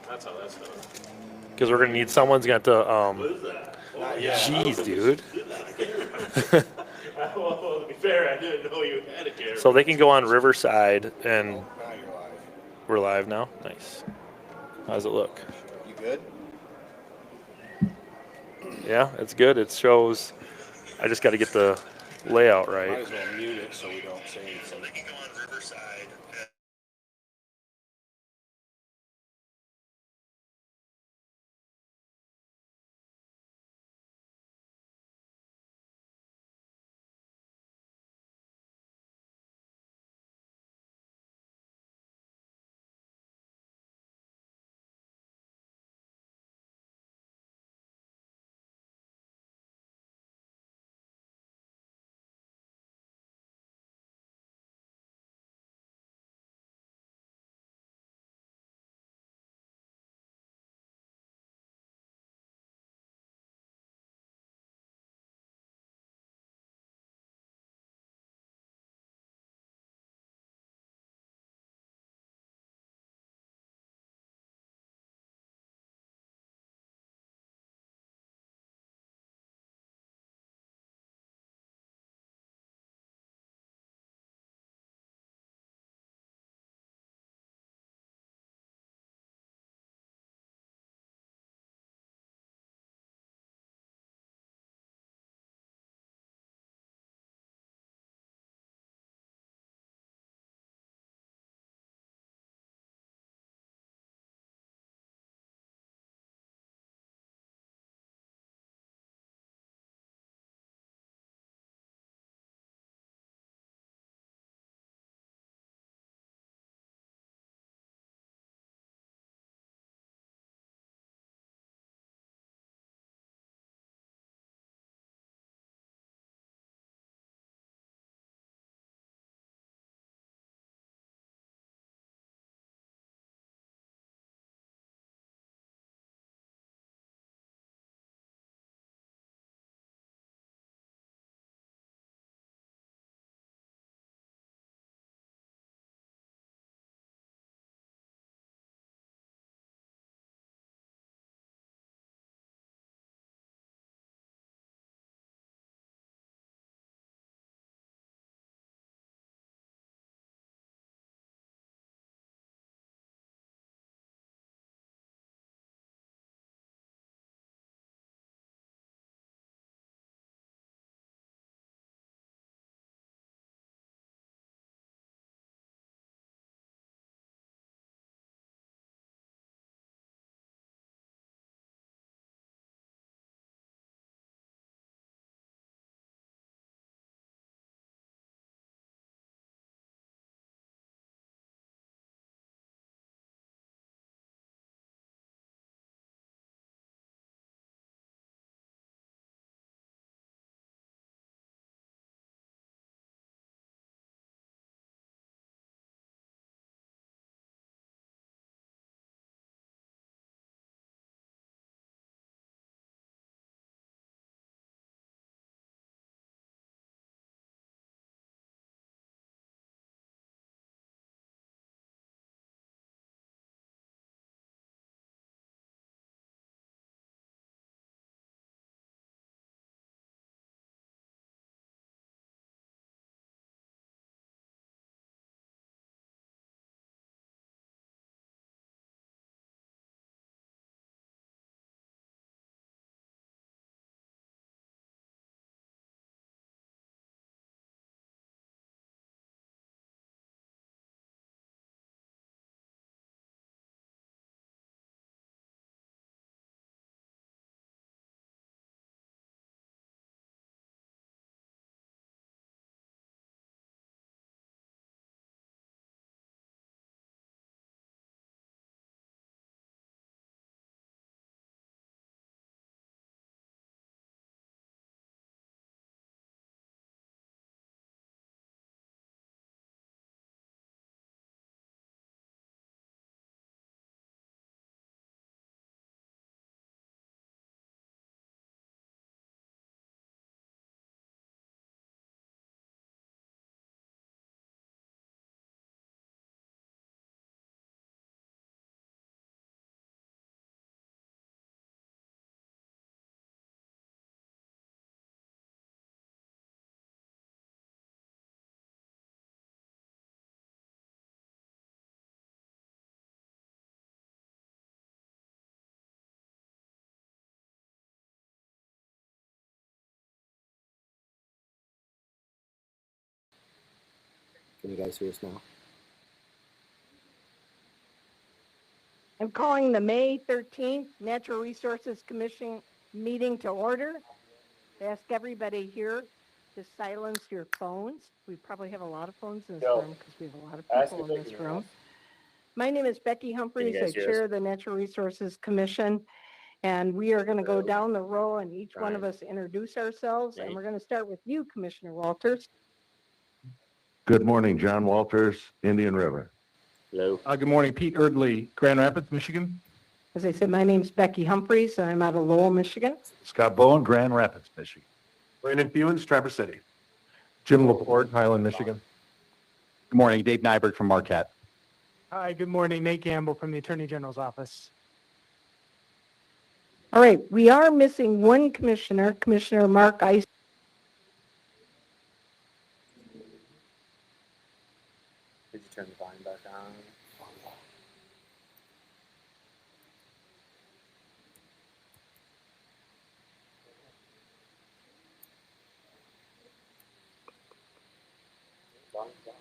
That's how that's done. Because we're gonna need someone's got to. What is that? Oh, yeah. Jeez, dude. Well, to be fair, I didn't know you had a camera. So they can go on Riverside, and Oh, now you're live. we're live now. Nice. How does it look? You good? Yeah, it's good. It shows. I just got to get the layout Might right. as well mute it so we don't say anything. Can you guys hear us now? I'm calling the May 13th Natural Resources Commission meeting to order. I ask everybody here to silence your phones. We probably have a lot of phones in this room because we have a lot of people in this room. My name is Becky Humphreys. I chair the Natural Resources Commission, and we are going to go down the row and each one of us introduce ourselves. And we're going to start with you, Commissioner Walters. Good morning, John Walters, Indian River. Hello. Good morning, Pete Erdley, Grand Rapids, Michigan. As I said, my name's Becky Humphreys, and I'm out of Lowell, Michigan. Scott Bowen, Grand Rapids, Michigan. Brandon Fewens, Traverse City. Jim Laporte, Highland, Michigan. Good morning, Dave Nyberg from Marquette. Hi, good morning. Nate Gamble from the Attorney General's office. All right, we are missing one commissioner, Commissioner Mark Ice. Did you turn the volume back on? Volume's on.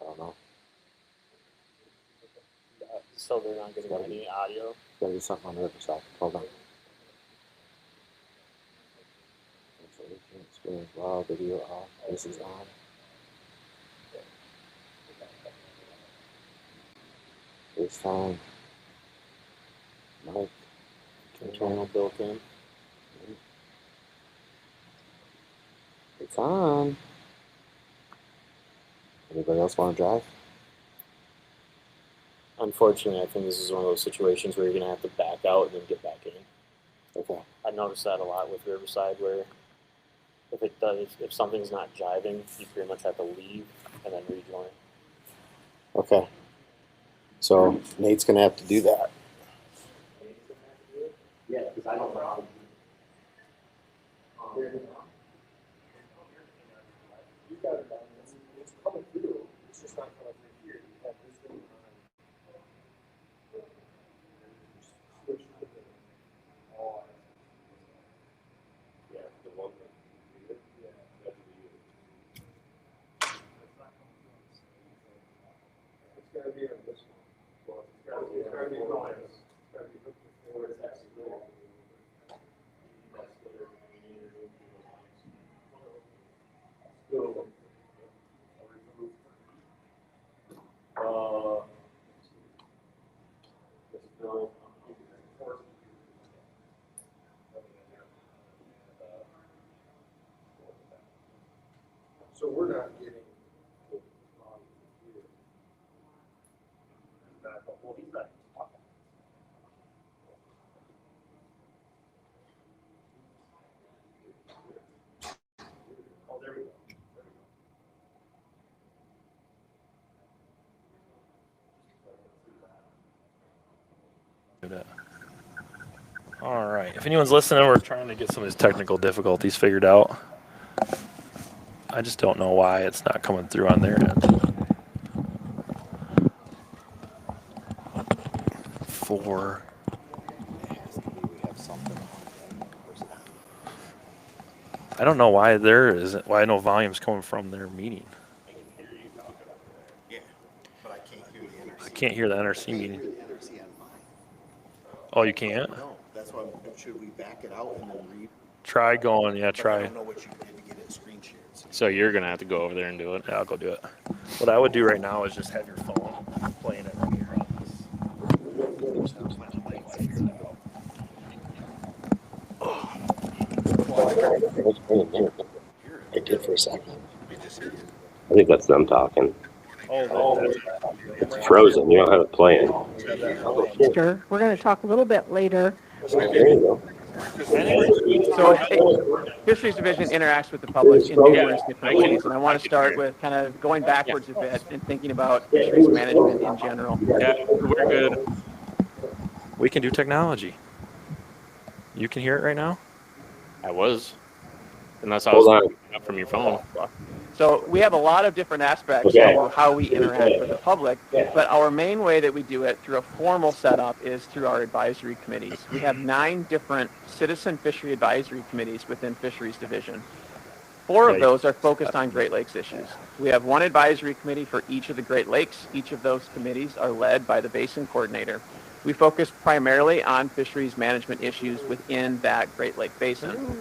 I don't know. So they're not getting any audio? Gotta do something on the other side. Hold on. Experience raw video off. This is on. It's fine. Mic. Internal built in. It's on. Anybody else want to drive? Unfortunately, I think this is one of those situations where you're going to have to back out and then get back in. Okay. I noticed that a lot with Riverside, where if something's not jiving, you pretty much have to leave and then rejoin. Okay. So Nate's going to have to do that. Yeah, because I don't know. You got it. It's coming through. It's just not coming through here. You have this thing on. Switch to the on. Yeah, the one thing. Yeah, that's the it's got to be on this one. Well, it's got to be going. It's got to be hooked before it's actually going. Still. So we're not getting the here. Well, he's not talking. Oh, there we go. All right. If anyone's listening, we're trying to get some of these technical difficulties figured out. I just don't know why it's not coming through on their end. 4. I don't know why there isn't. Why no volume's coming from their meeting. Yeah, but I can't hear the NRC. I can't hear the NRC meeting. Oh, you can't? No, that's why should we back it out and then read? Try going. Yeah, I try. don't know what you did to get it screen shared. So you're going to have to go over there and do it. Yeah, I'll go do it. What I would do right now is just have your phone playing it from your office. It did for a second. I think that's them talking. Oh, It's frozen. You don't have it playing. Sure. We're going to talk a little bit later. There you go. So Fisheries Division interacts with the public in numerous different ways, and I want to start with kind of going backwards a bit and thinking about fisheries management in general. Yeah, we're good. we can do technology. You can hear it right now? I was. Unless I Hold was on. up from your phone. So we have a lot of different aspects Okay. of how we interact with the public, but our main way that we do it through a formal setup is through our advisory committees. We have 9 different citizen fishery advisory committees within Fisheries Division. 4 of those are focused on Great Lakes issues. We have 1 advisory committee for each of the Great Lakes. Each of those committees are led by the basin coordinator. We focus primarily on fisheries management issues within that Great Lake basin.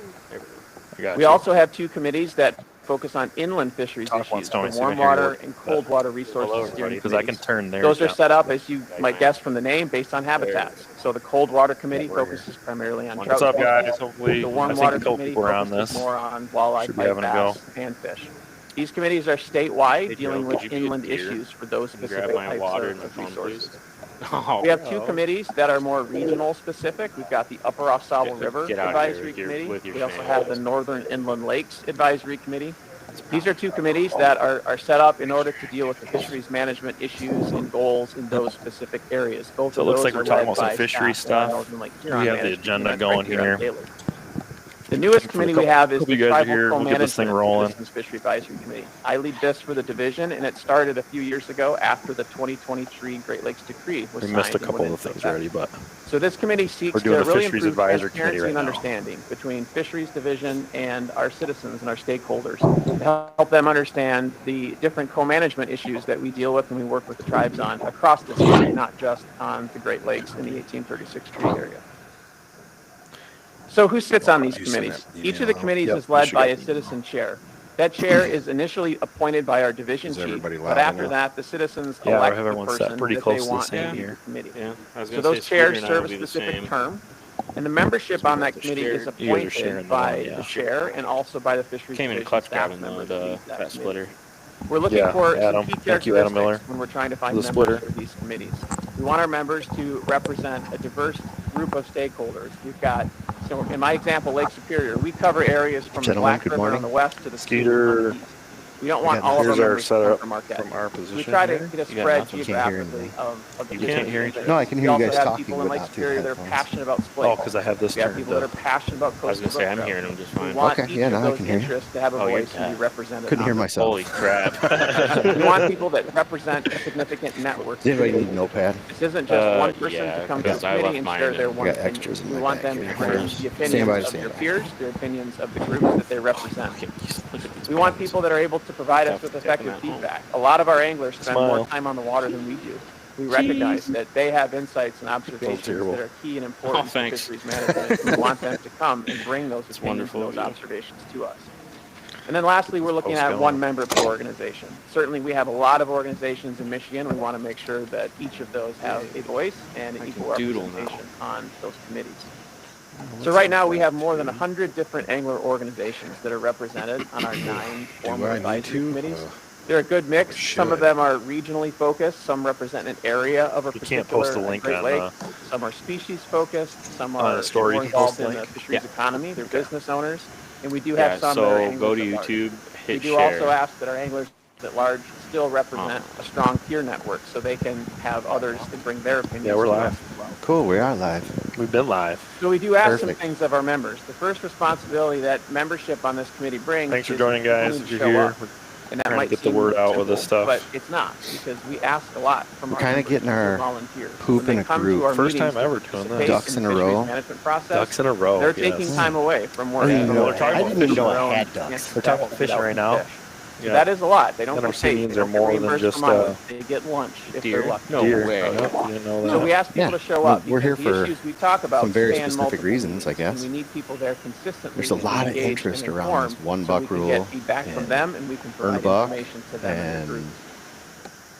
We also have 2 committees that focus on inland fisheries issues, the warm water and cold water resources steering Because I can committees. turn theirs Those are down. set up, as you might guess from the name, based on habitats. So the cold water committee focuses primarily on trout. What's up, species. guys? Hopefully, The I warm think water a couple committee people are on focuses this. more on walleye, Should be pike, having a bass, and fish. These committees are statewide, dealing with inland issues for those specific types of resources. We have 2 committees that are more regional specific. We've got the Upper Ossabaw River Advisory Committee. We also have the Northern Inland Lakes Advisory Committee. These are 2 committees that are set up in order to deal with the fisheries management issues and goals in those specific areas. Both So it of looks those like we're are talking led about some by fishery staff in our stuff. Northern Lake We Huron have the Management agenda Unit going right here. on Gaylord. The newest committee we have is Hope the you guys are Tribal here. We'll get this thing Co-Management rolling. Systems Fishery Advisory Committee. I lead this for the division, and it started a few years ago after the 2023 Great Lakes Decree was We signed. missed a and couple went of into things effect. already, but So this committee seeks We're to doing the really Fisheries improve Advisory Committee transparency right and now. understanding between Fisheries Division and our citizens and our stakeholders to help them understand the different co-management issues that we deal with and we work with the tribes on across the state, not just on the Great Lakes in the 1836 treaty area. So who sits on these committees? Each of the committees is led by a citizen chair. That chair is initially appointed by our division chief, but after that, the citizens Yeah, I elect have the everyone set person pretty that close they to the want same to here. lead the committee. Yeah, I was So gonna those say chairs Scooter and I serve will a be the specific same. term, and the membership on that committee is You guys are sharing appointed the by one, yeah. the chair and also by the fisheries Came in division clutch staff grabbing members the who lead that fat committee. splitter. We're looking Yeah, for Adam. some key Thank you, Adam characteristics Miller. when we're trying to find The members splitter. for these committees. We want our members to represent a diverse group of stakeholders. We've got, so in my example, Lake Superior, we cover areas from the Gentlemen, Black good River on morning. the west to the Skeeter. on the east. We don't want got all of our Here's our members to come setup from Marquette. from our So we position try to here. get a You got spread nothing. Can't hear geographically anything. of the You can't hear different anything? No, I can hear We you also guys have talking, people in but Lake not through the Superior that are headphones. passionate about Oh, split. because I have this We have turned people that up. are passionate about I was coastal gonna say, I'm brook hearing them just trout. We fine. want Okay, each yeah, of now I those can hear you. interests to have a Oh, you're voice and be dead. represented. Couldn't on hear the myself. Holy crap. we want people that represent a significant network. Does anybody need a notepad? This isn't just one person yeah, to come to the because I committee left and mine share in. their I one got opinion. extras in We my want back them here. to bring the Stand by opinions to of stand their by. peers, their opinions of the groups that they represent. We want people that are able to provide us with effective feedback. A lot of our anglers spend more Smile. time on the water than we do. We recognize that they have insights and observations terrible. that are key and important to thanks. fisheries management. We want them to come and bring those opinions and wonderful those of you. observations to us. And then lastly, we're looking Post at going. one member per organization. Certainly, we have a lot of organizations in Michigan. We want to make sure that each of those have a voice and equal doodle representation on those committees. So right now, we have more than 100 different angler organizations that are represented on our 9 formal advisory committees. They're a good mix. Some of them are regionally focused. Some represent an area of a You can't particular post a link Great on, Lake. Some are species focused. Some on are a story, more you can post involved a in the link. fisheries economy. They're business owners. And we do Yeah, have some that are so anglers go to at large. YouTube, We hit do share. also ask that our anglers at large still represent a strong peer network so they can have others to bring their opinions. Yeah, we're to live. us as well. Cool, we are live. We've been live. So we do ask some Perfect. things of our members. The first responsibility that membership on this committee brings Thanks for is joining, guys. willing If to you're show here, up. we're And that trying to might get the seem word out with simple, this stuff. but it's not, because we ask a lot from We're our kinda members getting who our volunteers. poop When they in a come to group. our First meetings time to ever doing participate this. Ducks in a the fisheries row. management process, Ducks in a row. they're yes. taking time away from I work. didn't even know, We're talking I about didn't even know their I own had ducks. against We're talking about that fishing without right now. fish. So Yeah. that is a lot. They don't And our get paid. seniors They are don't get more than reimbursed just, for mileage. They get lunch if deer? they're lucky. No Deer. way. Oh, you didn't know So that. we ask people Yeah. to show Well, up. we're here because the for issues we talk about some very span specific multiple reasons, I meetings, guess. And we need people there consistently. There's a lot of engaged interest and around informed this one so buck we can rule get feedback from and them, and we can earn a provide buck, information to them and the and group.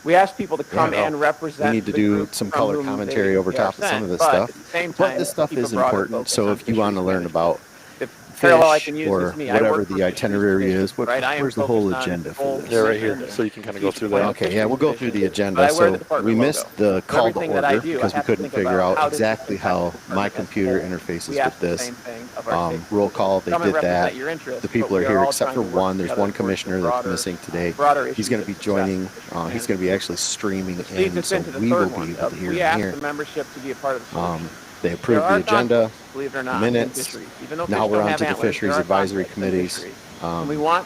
We ask people to come Yeah. and represent. we need to the do group some from color whom commentary they over are top of some sent, of this but stuff. At the same But time, this stuff keep a is broader important, focus so on if you want to fisheries learn management. about The parallel I fish can use or is me. I whatever work for the itinerary Fisheries is, what, Division, right? I am where's the whole focused on agenda for full this? Yeah, right here. agenda. So you can kind of go Each through plan that. Okay, yeah, we'll go through the But agenda. I wear the So department we logo. missed the For call to everything that I order do, I because we have to couldn't think about figure how out does exactly this how impact my the computer whole? interfaces We with ask the this. same thing of our stakeholders. Roll call, they Come and did that. represent your interests, The but people are we here all except for trying to work one. There's together one towards the commissioner that's broader- missing today. broader He's issues going of to be success joining. of fisheries He's going to be actually streaming Which leads in, us so into the we will third be one. able to hear We him ask here. the membership to be a part of the solution. They There approved are the agenda. conflicts, believe it or not, in minutes. fisheries. Even though Now fish we're don't on have to the antlers, fisheries there are advisory conflicts in committees. fisheries. And we want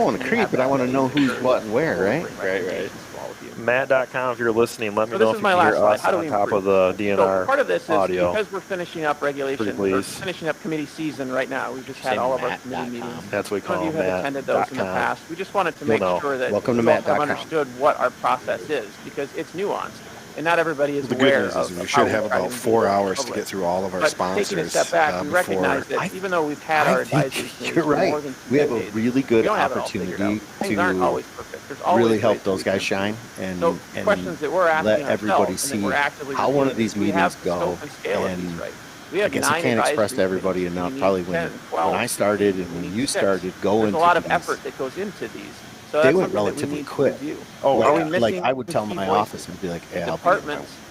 don't want to creep, but I want to know who's what and where, right? Right. Matt.com, if you're listening, let me So know this if is you my can hear last slide. us How do on we top of improve? the So DNR part of this is audio. because we're finishing up regulation, Pretty we're please. finishing up committee season right now. We've just had Say all of our Matt.com. committee meetings. That's what we Some call of you have attended those in the Matt.com. past. We just wanted to You'll make know. sure that Welcome to you all have Matt.com. understood what our process is, because it's nuanced, and not everybody is The good aware news of is we how should we have try about to 4 engage the hours to public. get through all of our But sponsors. taking a step back, we before- recognize that even though we've had I our think advisory committees you're for more right. than 2 We have a decades, really we good don't have it all figured opportunity out. Things aren't to always perfect. There's always really help ways to those guys improve. shine and, So questions that we're asking let ourselves everybody and that see we're actively how one of reviewing these is, do we meetings have the go. scope and scale of these And right? We I have guess I 9 can't express to advisory everybody committees. enough, We need probably 10, when 12. I started and We when need you 6. started going There's a to lot of these, effort that goes into these. So they that's went something that we relatively need to quick. review. Oh, Are we like missing I would some tell key my voices? office, I'd be like, "Yeah, I'll be in Departments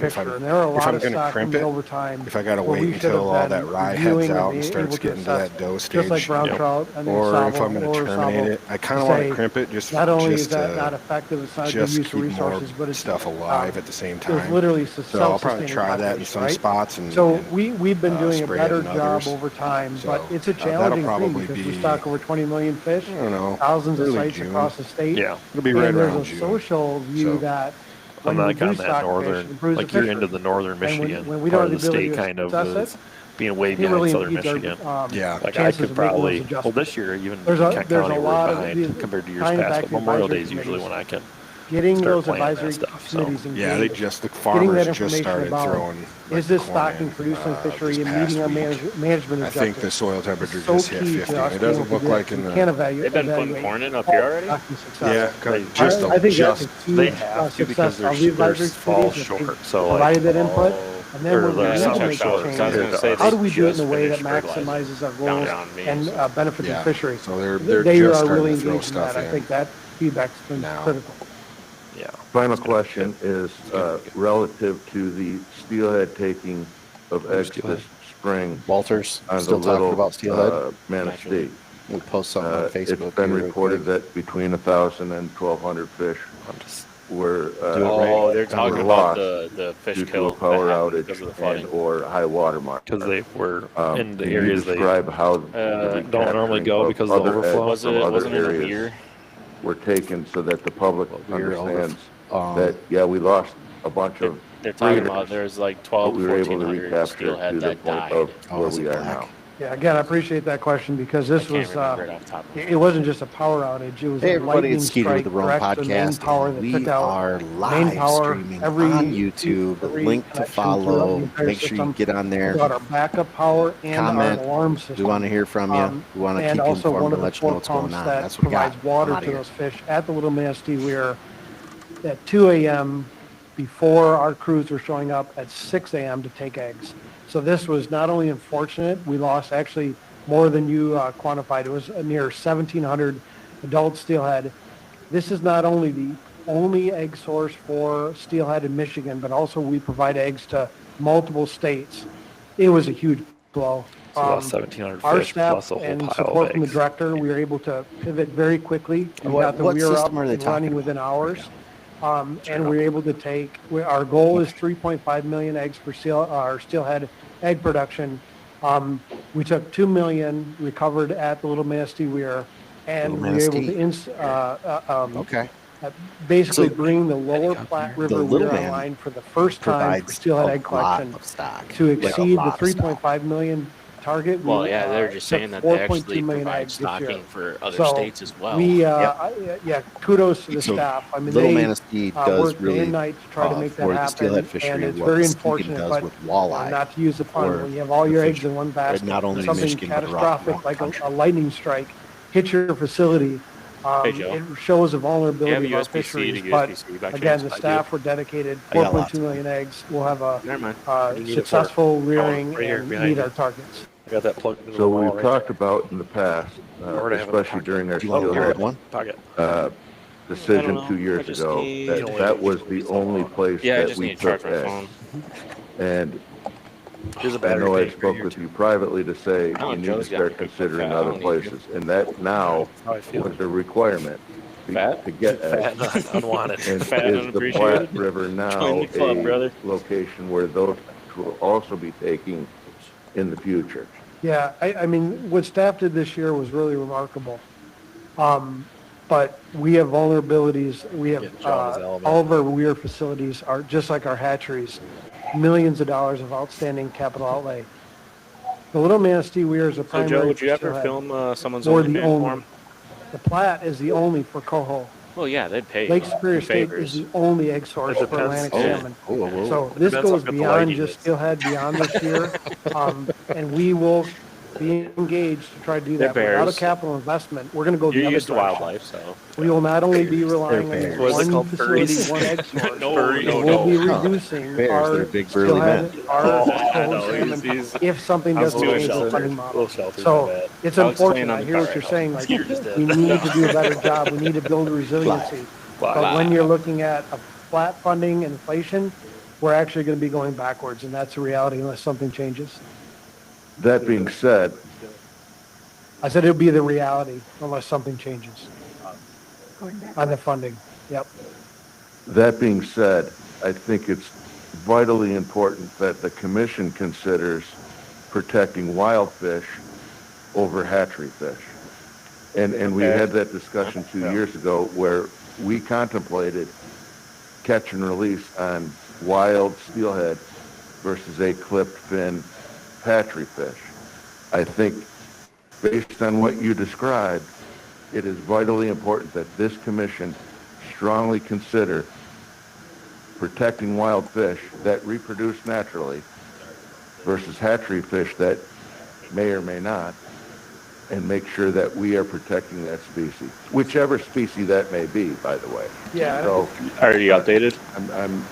if I'm, picture. And there are a if lot I'm of going to stockings crimp it, over time. if I got to where wait we should have until all been that rye reviewing heads and out and being starts able to getting to that assess, dough stage, just like brown trout, I mean, or if sabo, I'm going or to terminate sabo, it, I kind to of want to say, crimp it just not only is just that to not effective, it's not a good just use of keep more resources, but it's stuff alive at the same it's time. literally So I'll probably self-sustaining try that in population, some right? spots and So and, we've been doing a spray it better in job others. over time, So, but it's a that'll challenging thing probably because we be, stock over 20 million fish, I don't know, thousands of early sites June. across the state. Yeah. It'll be right And there's around a June. social view So, that I'm when we like do on that stock fish, northern, it improves the like you're into fishery. the northern And when Michigan we don't part have of the the ability state, to kind of assess is being way it behind really southern impedes our, Michigan. Yeah. Like I chances could of making those probably, well, adjustments. this year even There's Kent a County we're lot of behind these, compared to years tying it past. back But to Memorial Day advisory is usually committees. when I can Getting start those planning that advisory stuff. So committees Yeah, engaged, the getting that farmers just information started about, throwing. like, is this corn stocking in, producing fishery this and past meeting our week. management I think the objectives? soil It's temperature so just hit key 50, to and us it being able doesn't to look do like it. in We the. can't They've been putting evaluate corn in up here already? stocking success. Yeah, they just I think that's just a huge they have to because success of the their advisory fall committees. If they short. So provided like that input, Oh, and then or when we the need summer to make short a So I was change, gonna say how do they we do it in a just way that finished fertilizer maximizes our down goals around me, and so. benefits the yeah. fishery? So they're They just are starting really to throw engaged in stuff that. I in think that feedback's been now. critical. yeah. Final question is relative to the steelhead taking of eggs Steelhead. this spring Walters on the still talking little about steelhead. Manistee. We'll post something on Facebook. It's been here real reported quick. that between 1,000 and 1,200 fish I'm just were Do it right. Oh, they're were talking about lost the fish due to kill a power that happened outage because of the and flooding. or high water mark. because they were in the Can you areas they describe how don't the normally recapturing go of because of the other eggs overflow? Was from it other wasn't in a areas weir? were taken so that the public Weir understands overf- that, yeah, we lost a bunch of They're talking breeders, about there's like but 12 we to were able to 1,400 recapture it steelhead to the that point died. of where is it we are black? now. Yeah, again, I appreciate that question because I this can't was, remember it off the top of my it wasn't just a power outage. It was Hey a everybody, lightning it's Skeeter with strike the Rome direct to main Podcast, power and that we took out are main live power, streaming every on YouTube. every Link to connection throughout the follow. entire Make sure you system. get on there. Took out our backup power and Comment. our alarm system. We want to hear from you. We want to And keep you also informed one of and the let you know four what's going pumps on. that That's what we got. provides water I'm outta to here. those fish at the Little Manistee Weir at 2 a.m. before our crews were showing up at 6 a.m. to take eggs. So this was not only unfortunate, we lost actually more than you quantified. It was near 1,700 adult steelhead. This is not only the only egg source for steelhead in Michigan, but also we provide eggs to multiple states. It was a huge blow. So lost 1,700 Our fish staff plus a whole and pile support of from the eggs. director, we were able to pivot very quickly. We got the What weir up system are they and running talking within about hours. right And we were able to take, our goal is 3.5 million eggs for our steelhead egg production. We took 2 million recovered at the Little Manistee Weir, and Little we were able Manistee. to Okay. basically So- bring the lower Platte River Little Weir Man online for the first time for Provides steelhead a egg lot collection of stock. to Like a exceed the lot of stock. 3.5 million target. Well, we, yeah, they're just took saying that they 4.2 actually million provide eggs this year. stocking for other So states as well. we, yeah, kudos to the So staff. I mean, Little they Manistee does work day really and night to try to make that for the happen, steelhead fishery and it's what very Muskegon unfortunate. does But with walleye. not to use the pun, for when you have all your the eggs in one basket, not only something Michigan, but around catastrophic the like country. a lightning strike hits your facility. Hey, Joe. It shows the Do you vulnerability have a of our USB-C fisheries. to But USB-C by again, chance? the staff were dedicated. I got lots 4.2 million eggs. We'll have a Never mind. What do you need it for? successful rearing right here and behind meet you. our targets. I got that plugged into So the wall we've right talked there. about in the past, Or to have in the especially pocket. during our Do you want a steelhead red one? Pocket. decision know. 2 years I just ago, need- that was the only place Yeah, I that just we need to charge took my eggs. phone. And Here's a I battery know I pack right spoke here, with too. you privately to say Oh, you need to Joe's got start a big considering fat. I other don't need you. places. And that now, That's how I feel. with the requirement Fat? to get Fat eggs, and unwanted. and Fat and is the unappreciated? Platte River now Join the club, a brother. location where those will also be taking in the future? Yeah, I mean, what staff did this year was really remarkable. But we have vulnerabilities. We have, Getting John's element. all of our weir facilities are just like our hatcheries, millions of dollars of outstanding capital outlay. The Little Manistee Weir is a So, primary. Joe, would you for ever steelhead. film someone's Or OnlyFans the for only. 'em? The Platte is the only for coho. Well, yeah, they'd pay Lake you Superior State favors. is the only egg source It for depends. Atlantic Oh. salmon. Whoa. So this Depends goes how good the beyond lighting just is. steelhead, beyond this year. And we will be engaged to try to do They're that. Without a bears. capital investment, we're going to go the You're other used to direction. wildlife, so. We will not only be relying on They're this bears. What is it one called? facility, Furries? one egg source. No, We'll no, be no. reducing Bears, our they're big burly steelhead, men. our Oh, I coho know, salmon, he's- if something I was doesn't doing change the shelter. funding model. Little shelter, my So bad. it's I was playing unfortunate. on I the hear what car you're right saying. Like, You're just dead. we need to do a better job. We need to build resiliency. But when you're looking at a flat funding and inflation, we're actually going to be going backwards, and that's a reality unless something changes. That being said, I said it'll be the reality unless something changes on the funding. Yep. that being said, I think it's vitally important that the commission considers protecting wild fish over hatchery fish. And we Okay. had that discussion 2 years ago where we contemplated catch and release on wild steelhead versus a clipped fin hatchery fish. I think based on what you described, it is vitally important that this commission strongly consider protecting wild fish that reproduce naturally versus hatchery fish that may or may not, and make sure that we are protecting that species, whichever species that may be, by the way. Yeah. So Are you updated? I'm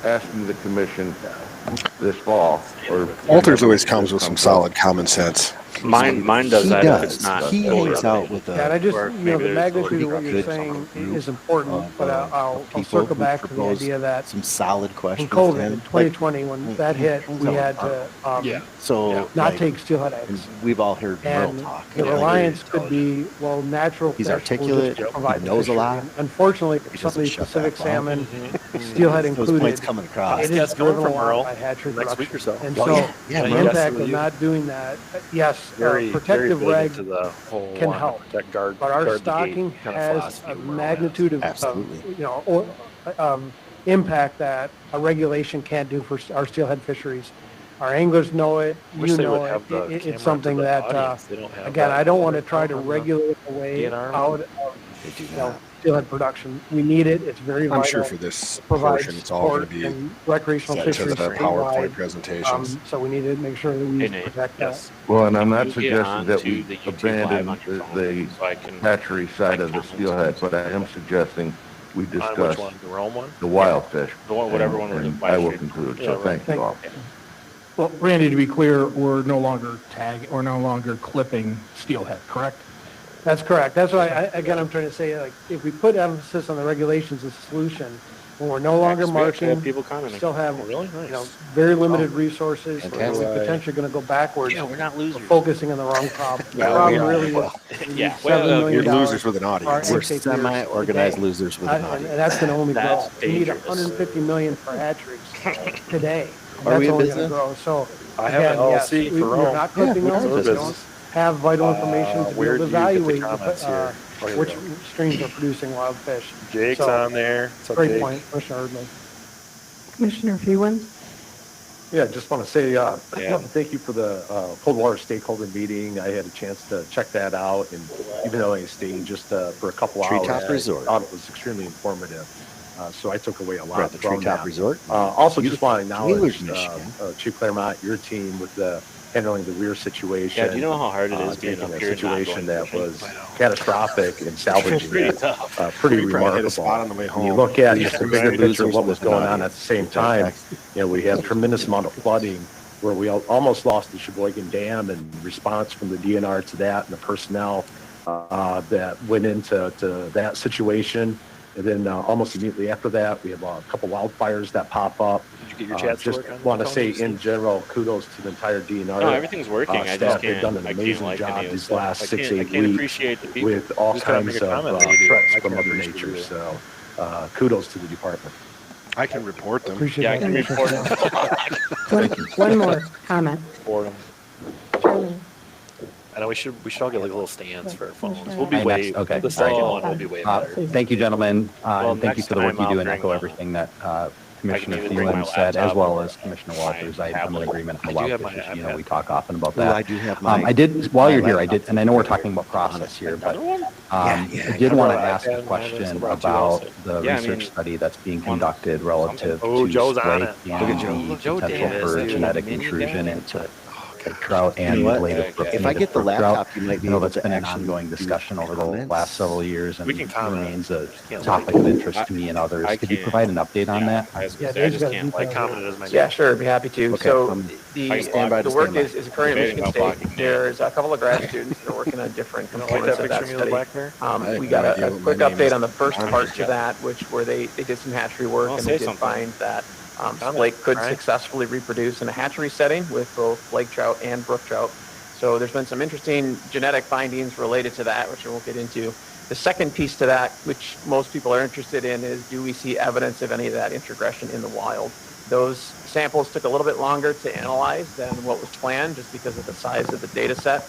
asking the commission this fall, or Walters always comes with some solid common sense. Mine does He that does. if it's not He fully hangs out updated. with Yeah, and I just, Or you know, maybe the there's magnitude of a what you're good saying group is important, of, but I'll people circle who back to the propose idea that some solid in questions. COVID, to in him. 2020, when that hit, we had to So not like, take steelhead and eggs. we've all heard Merle And talk. the reliance could be, well, natural He's fish will articulate, just provide he the knows a fishery. lot. And unfortunately, for He some of doesn't these shut Pacific that mouth. salmon, steelhead Those included, points coming across. it Yeah, is it's coming driven from a lot Merle by hatchery next week production. or so. And Oh, so yeah. Yeah, the Merle's impact with of you. not doing that, yes, Very protective very big reg into the whole can wanting to help. protect guard, But our guard the gate stocking kind of has philosophy a Merle magnitude of, Absolutely. you know, impact that a regulation can't do for our steelhead fisheries. Our anglers know it, Wish you they would know have it. the It's camera something to the that, audience. They don't have again, that I don't want to camera try to on the regulate the way DNR out one. of, They do you know, not. steelhead production. We need it. It's very vital. I'm sure for this It provides portion, it's all going to support be in recreational set to fisheries the PowerPoint statewide. presentations. So we need to make sure that we Hey, Nate. protect that. Yes. Well, and I'm Can not you get suggesting on that to we the YouTube abandon live on your phone the so I can hatchery side of the comment steelhead, but I am suggesting we On which discuss one? The Rome one? the wild fish. The one, whatever one we're And live I will streaming. conclude, Yeah, so right. thank you all. Well, Randy, to be clear, we're no longer clipping steelhead, correct? That's correct. That's why, again, I'm trying to say, like, if we put emphasis on the regulations as a solution, when we're no longer We actually have marking, people commenting. still have, Oh, really? you know, Nice. very limited resources, we're Fantastic. potentially going to go backwards. Yeah, we're not We're losers. focusing on the wrong problem. The Well, problem we are. really Well, is we yeah, need well, $7 million You're losers with an for our audience. We're intake semi-organized years losers with today. an And audience. that's going to only grow. That's We need dangerous. 150 million for hatcheries today. Are we That's in only going to business? grow. So I have an again, yes, LLC for we're Rome. not clipping we them. are We business. don't have vital information to be Where able to do you get the evaluate comments here? Oh, here we which go. streams are producing wild fish. Jake's So, on there. What's up, Great Jake? point, Commissioner Erdman. Commissioner Fewens? Yeah, just want to say Yeah. thank you for the cold water stakeholder meeting. I had a chance to check that out, and even though I stayed just for a couple hours, Treetop Resort. I thought it was extremely informative. So I took away a We're lot at the from Treetop that. Resort. Also, just want to Beautiful acknowledge Michigan. Chief Claremont, your team with the handling the weir situation. Yeah, do you know how hard it is being taking up a here and not situation going that fishing? was catastrophic and salvaging Pretty it. tough. Pretty We probably hit a remarkable. spot on the way When you home. look at Yeah, just the we're bigger picture losers of what was with an going on audience. at the same time, we had tremendous amount of flooding where we almost lost the Sheboygan Dam, and response from the DNR to that and the personnel that went into that situation. And then almost immediately after that, we have a couple wildfires that pop up. Did you get your chats to Just work on want to Tony? say in general, kudos to the entire DNR. No, everything's working. I just Staff. They've can't. done an I can't amazing like job any of these stuff. last I 6, can't 8 appreciate weeks the people. with all Just gotta kinds make a of comment that you do. I threats can from Mother appreciate Nature. it. So kudos to the department. I can report them. Appreciate Yeah, I that. can report. One more comment. Boredom. Chairman. I know we should all get like little stands for our phones. We'll Hi, be way. next. Okay. The second All one will be way better. Thank you, gentlemen, Well, and thank you next for the work time you do, I'll and bring echo my- everything that Commissioner even bring my Thielen said, as laptop well or as Commissioner my Walters. I'm in tablet. agreement on I the do have wild my fish issue. iPad. We talk often about Well, that. I do have my. I did, while my you're here, laptop. and I know we're talking about process here, but I did want to ask a question about the Yeah, I mean, research study that's being conducted relative Oh, to Joe's on flake it. and Look at Joe. the Joe potential Davis, for dude. genetic Mini intrusion guy. into trout You and know what? related If I get the brook trout. laptop, you might be I know able that's to been an actually ongoing do discussion over the comments. last several years and We can comment. remains a Can't topic of interest to me and others. I Could you can't. provide an update on that? I was Yeah, gonna say, I Dave's just got can't details. like Commented as my Yeah, sure, I'd be happy to. Okay, So I stand by the to work stand by. is occurring at Debating Michigan about State. blocking There's a couple of grad students that are working on different You don't like components that of that picture of me with the study. black hair? I have We no got idea a what quick my name update is. on the first I'm part just to that, where they did some hatchery work Well, and say they did something. find that Comment, flake could right? successfully reproduce in a hatchery setting with both lake trout and brook trout. So there's been some interesting genetic findings related to that, which I won't get into. The second piece to that, which most people are interested in, is do we see evidence of any of that introgression in the wild? Those samples took a little bit longer to analyze than what was planned just because of the size of the data set.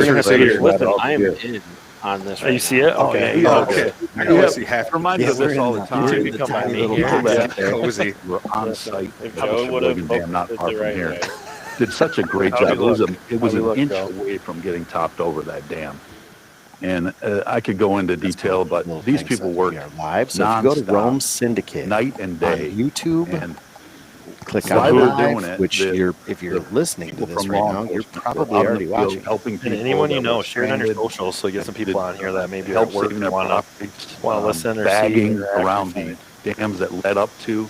We're gonna see here. Listen, I am in on this. Oh, you right see now. it? Okay. Yeah, Okay. I can only see half. Remind us of this all the You time. two can come by me here. Cozy. We're on site If at the Joe would have Sheboygan Dam, not focused far it the from right here. way. Did such a great How'd job. he It was look? an How'd he look, inch Joe? away from getting topped over that dam. And I could go into detail, but Little these things people that work we are live. So if you go to nonstop, Rome Syndicate night and on day. YouTube, And click while on we're live, doing it, which the- if you're listening to people this from right law now, you're enforcement were probably out in already the field watching. helping people. And anyone you that know, were share it on your stranded, socials so you get some people on here that maybe are help at work saving their want properties, to listen or see bagging or actually around find. the dams that led up to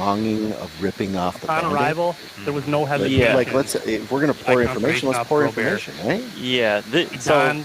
longing of ripping off the On band-aid. arrival, there was no Like, hesitation. like, let's, if we're going to pour Like information, let's conservation pour of Pro Bear. information, right? Yeah. So Don,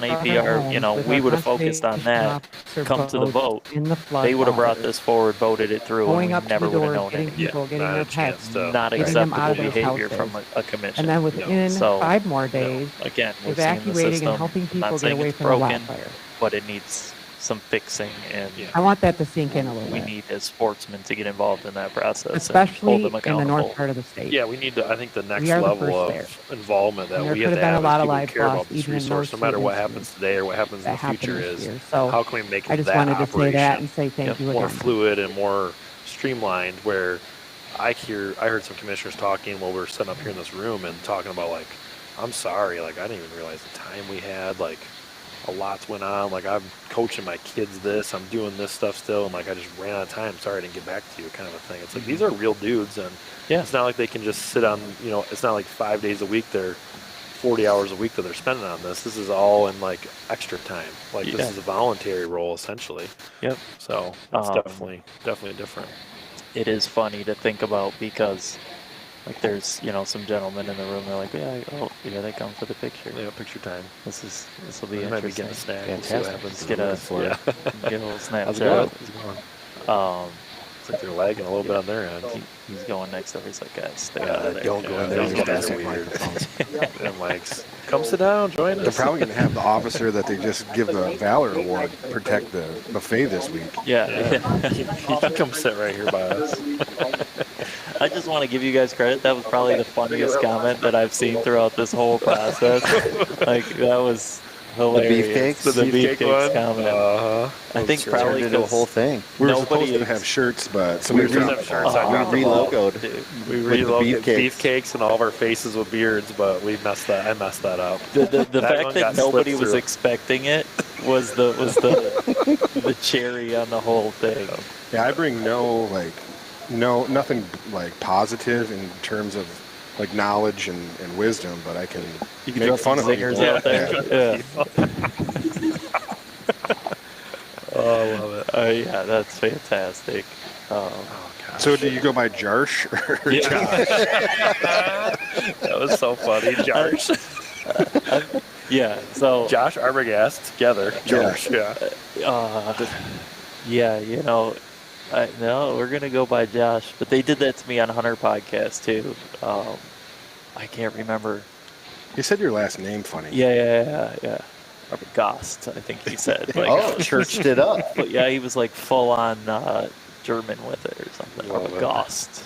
on APR, we would have focused on that, come to the vote, they would have brought this forward, voted it through, Going and up we to never the would have door, known getting anything. people, getting their pets, Not getting them out acceptable of their behavior houses. from a commission. And then within So, 5 more days, again, we're seeing the evacuating system. and helping I'm people not get saying away it's from the broken. wildfire. but it needs some fixing, and I want that to sink in a little we bit, need as sportsmen to get involved in that process and especially hold them in the accountable. north part of the state. Yeah, we need to. I think the next We are the level first of there. involvement that And there we could have to have been a have lot is of people who lives care about lost this even in resource, no those matter two what incidents happens today or what happens in that the happened future. this Is year. So how can we make I just that wanted to say operation that and say thank you more again. fluid and more streamlined? Where I heard some commissioners talking while we were sitting up here in this room and talking about like, I'm sorry, like I didn't even realize the time we had, like a lot's went on, like I'm coaching my kids this, I'm doing this stuff still, and like I just ran out of time, sorry I didn't get back to you, kind of a thing. It's like these are real dudes, and it's not like they can just sit on, it's not like 5 days a week, they're 40 hours a week that they're spending on this. This is all in like extra time. Like this is a voluntary role essentially. Yep. So it's definitely different. It is funny to think about because like there's some gentlemen in the room. They're like, yeah, they come for the picture. Yeah, picture time. This will be interesting. Might be getting a snack. We'll see what happens. Get a little Snapchat. How's it going? Looks like they're lagging a little bit on their end. He's going next over. He's like, guys, stay out of there. Don't go in there. Those guys are weird. And Mike's, come sit down, join us. They're probably going to have the officer that they just give the Valor Award protect the buffet this week. Yeah. He can come sit right here by us. I just want to give you guys credit. That was probably the funniest comment that I've seen throughout this whole process. Like, that was hilarious. The beefcakes comment. I think probably the whole thing. We were supposed to have shirts, but we somebody have shirts. We relogoed. We reloaded beefcakes and all of our faces with beards, but I messed that up. The fact that nobody was expecting it was the cherry on the whole thing. Yeah, I bring nothing like positive in terms of like knowledge and wisdom, but I can make fun of people. Out there. Yeah. Oh, I love it. Yeah, that's fantastic. So do you go by Jarsh or Josh? That was so funny, Jarsh. Yeah, so Josh Arbogast together. Jarsh, no, we're gonna go by Josh, but they did that to me on Hunter podcast too. I can't remember. He said your last name funny. Yeah. Gost, I think he said. Like, churched it up. But yeah, he was like full on German with it or something. Gost.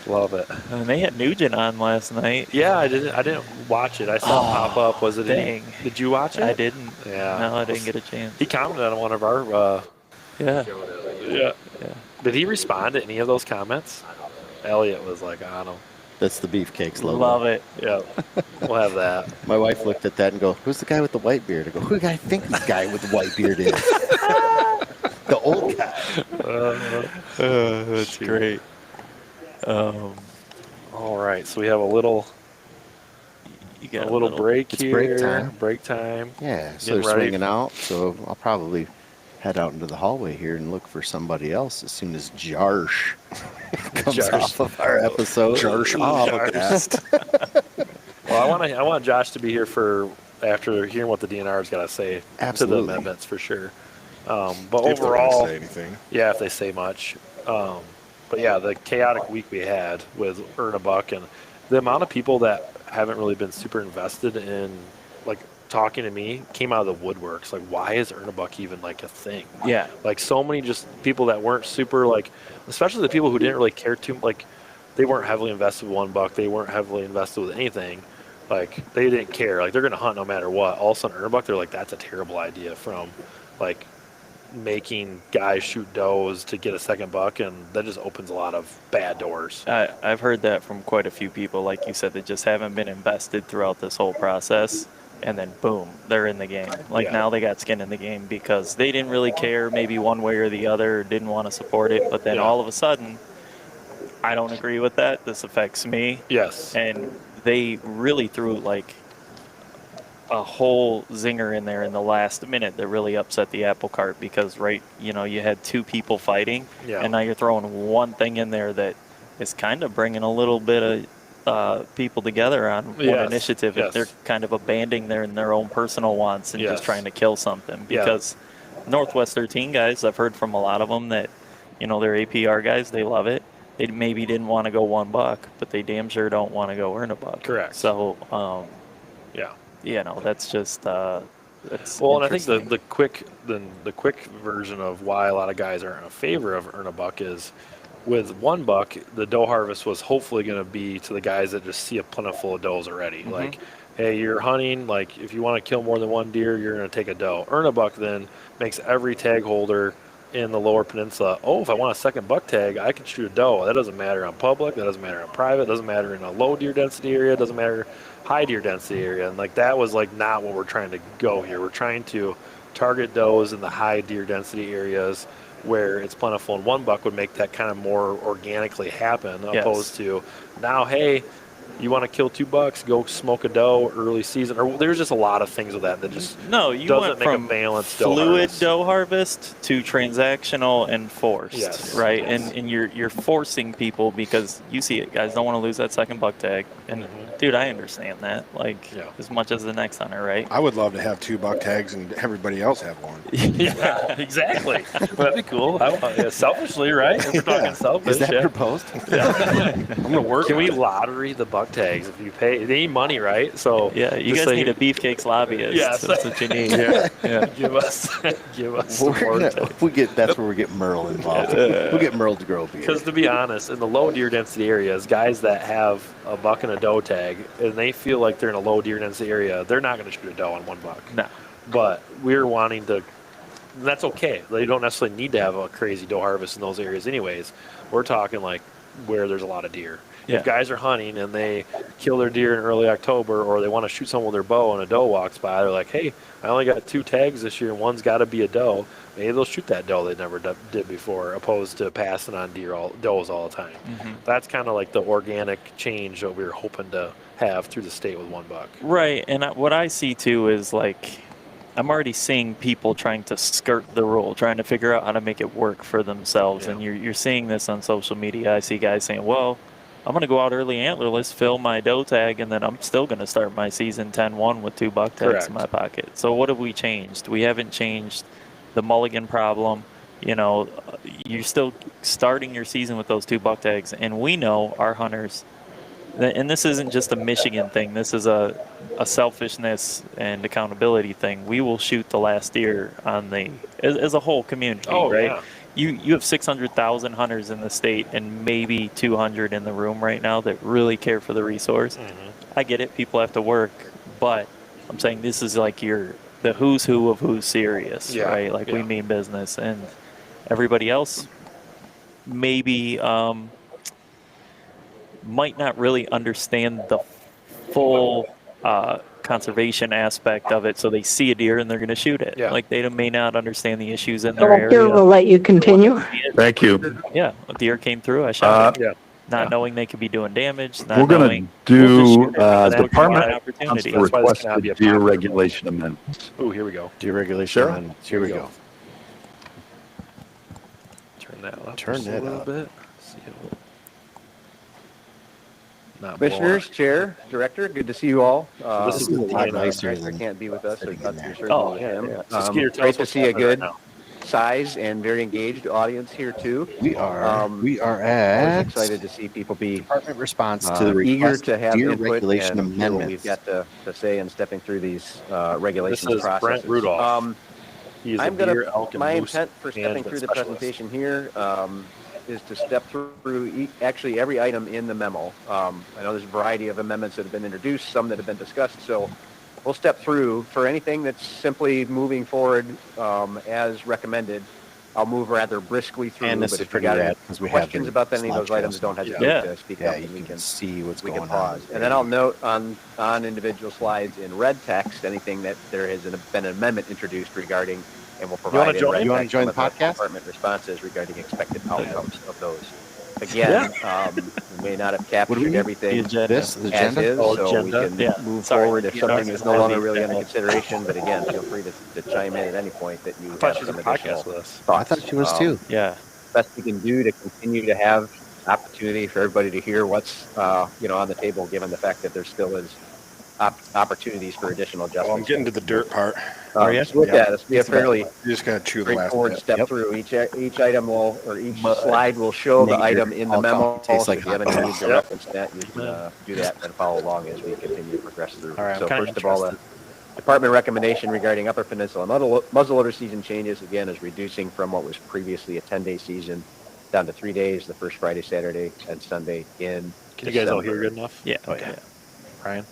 Love it. And they had Nugent on last night. Yeah, I didn't watch it. I saw it pop up. Was it? Dang. Did you watch it? I didn't. Yeah. No, I didn't get a chance. He commented on one of our. Yeah. Did he respond to any of those comments? Elliot was like, I don't know. That's the beefcakes logo. Love it. Yeah. We'll have that. My wife looked at that and go, who's the guy with the white beard? I go, who do I think this guy with the white beard is? The old guy. That's great. All right, so we have a little break it's here. Break time. Break time. Yeah, so they're swinging out. So I'll probably head out into the hallway here and look for somebody else as soon as Jarsh comes off of our episode. Jarsh. Well, I want Josh to be here for after hearing what the DNR's got to say to the amendments for sure. But if overall, they say anything. Yeah, if they say much. But yeah, the chaotic week we had with Earn a Buck and the amount of people that haven't really been super invested in like talking to me came out of the woodworks. Like, why is Earn a Buck even like a thing? Yeah. Like so many just people that weren't super like, especially the people who didn't really care too, like they weren't heavily invested with $1. They weren't heavily invested with anything. Like they didn't care. Like they're going to hunt no matter what. All of a sudden Earn a Buck, they're like, that's a terrible idea from like making guys shoot does to get a second buck, and that just opens a lot of bad doors. I've heard that from quite a few people, like you said, that just haven't been invested throughout this whole process, and then boom, they're in the game. Like now they got skin in the game because they didn't really care maybe one way or the other, didn't want to support it, but then all of a sudden, I don't agree with that. This affects me. Yes. And they really threw like a whole zinger in there in the last minute that really upset the apple cart because you had two people fighting and now you're throwing one thing in there that is kind of bringing a little bit of people together on one initiative if they're kind of abandoning their own personal wants and just trying to kill something because Northwest 13 guys, I've heard from a lot of them that they're APR guys, they love it. They maybe didn't want to go $1, but they damn sure don't want to go Earn a Buck. Correct. So that's just That's Well, and I think interesting. the quick version of why a lot of guys aren't in favor of earn a buck is with one buck, the doe harvest was hopefully going to be to the guys that just see a plentiful of does already. Mhm. Like, hey, you're hunting. Like, if you want to kill more than one deer, you're going to take a doe. Earn a buck then makes every tag holder in the lower peninsula. Oh, if I want a second buck tag, I can shoot a doe. That doesn't matter on public. That doesn't matter on private. Doesn't matter in a low deer density area. Doesn't matter high deer density area. And like that was like not what we're trying to go here. We're trying to target does in the high deer density areas where it's plentiful, and one buck would make that kind of more organically happen, Yes. opposed to now, hey, you want to kill 2 bucks, go smoke a doe early season. Or there's just a lot of things with that just No, you doesn't went make from a balanced doe fluid harvest. doe harvest to transactional and forced, Yes. right? Yes. And you're forcing people because you see it, guys don't want to lose that second buck tag. And dude, I understand that, like as much as the next hunter, right? I would love to have 2 buck tags and everybody else have one. Yeah, exactly. That'd be cool. Selfishly, right? If we're talking selfish, Is that proposed? Yeah. I'm gonna work. Can we lottery the buck tags if you pay? They need money, right? So Yeah, you just guys say- need a beefcakes lobbyist. Yes. That's what you need. Yeah. Give us some more tags. That's where we get Merle involved. We'll get Merle to grow beer. Because to be honest, in the low deer density areas, guys that have a buck and a doe tag, and they feel like they're in a low deer density area, they're not going to shoot a doe on 1 buck. No. But we're wanting to. That's okay. They don't necessarily need to have a crazy doe harvest in those areas, anyways. We're talking like where there's a lot of deer. Yeah. If guys are hunting and they kill their deer in early October, or they want to shoot someone with their bow and a doe walks by, they're like, hey, I only got 2 tags this year and one's got to be a doe. Maybe they'll shoot that doe they never did before, opposed to passing on does all the time. Mhm. That's kind of like the organic change that we were hoping to have through the state with 1 buck. Right, and what I see too is like I'm already seeing people trying to skirt the rule, trying to figure out how to make it work for themselves. And you're seeing this on social media. I see guys saying, well, I'm going to go out early antlerless, fill my doe tag, and then I'm still going to start my season 10-1 with 2 buck tags in my pocket. So what have we changed? We haven't changed the mulligan problem. You know, you're still starting your season with those 2 buck tags. And we know our hunters, and this isn't just a Michigan thing. This is a selfishness and accountability thing. We will shoot the last deer on as a whole community, right? Yeah. You have 600,000 hunters in the state and maybe 200 in the room right now that really care for the resource. I get it. People have to work, but I'm saying this is like the who's who of who's serious, right? Like we mean business, and everybody else maybe might not really understand the full conservation aspect of it, so they see a deer and they're going to shoot it. Like they may not understand the issues in their area. Director, we'll let you continue. Thank you. Yeah, a deer came through, I shot it. Yeah. Not knowing they could be doing damage. Not We're going knowing to do Department Department requested deer regulation amendments. Oh, here we go. Deer regulation amendments. Here we go. Turn that up. Turn just that a little up. bit. See it. Not Commissioners, Chair, Director, good to see you all. This is a lot nicer I than can't be with us, so sitting in there. Oh, certainly yeah, him. yeah. So Skeeter, tell us Great to what's see a happening right good now. size and very engaged audience here too. We are Always at excited to see people be department response to the eager request to have deer input regulation and hear what we've amendments. got to say in stepping through these regulations This is processes. Brent Rudolph. He is I'm a gonna. deer, elk, and My moose intent for stepping management through the specialist. presentation here is to step through actually every item in the memo. I know there's a variety of amendments that have been introduced, some that have been discussed. So we'll step through for anything that's simply moving forward as recommended. I'll move rather briskly through. And this but is if you pretty got rad any because we have questions the about any of those slideshows. items, don't hesitate to speak up, you and we can see what's we going can pause. on. And then I'll note on individual slides in red text anything that there has been an amendment introduced regarding, and we'll provide in red You want to text join the some of podcast? department responses regarding expected outcomes of those. Again, we may not have captured everything This, the as agenda? is, so we can move forward if something is no longer really under consideration. But again, feel free to chime in at any point that you have some additional thoughts. I thought she was too. Yeah. Best we can do to continue to have opportunity for everybody to hear what's on the table, given the fact that there still is opportunities for additional adjustments. Well, I'm getting to the dirt part. Look at this. Be a fairly You just got to chew the last straightforward bit. step through. Each item or each slide will show the item in the memo. Tastes So like if you have hot any need dogs. to reference that, you can do that and follow along as we continue to progress through. All right, So I'm kinda first of all, Department recommendation regarding Upper Peninsula muzzleloader season changes, again, is reducing from what was previously a 10-day season down to 3 days, the first Friday, Saturday, and Sunday in Can you guys all hear December. good enough? Yeah. Okay. Ryan?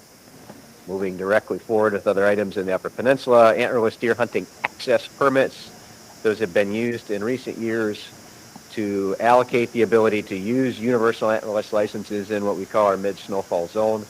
Moving directly forward with other items in the Upper Peninsula, antlerless deer hunting access permits. Those have been used in recent years to allocate the ability to use universal antlerless licenses in what we call our mid-snowfall zone.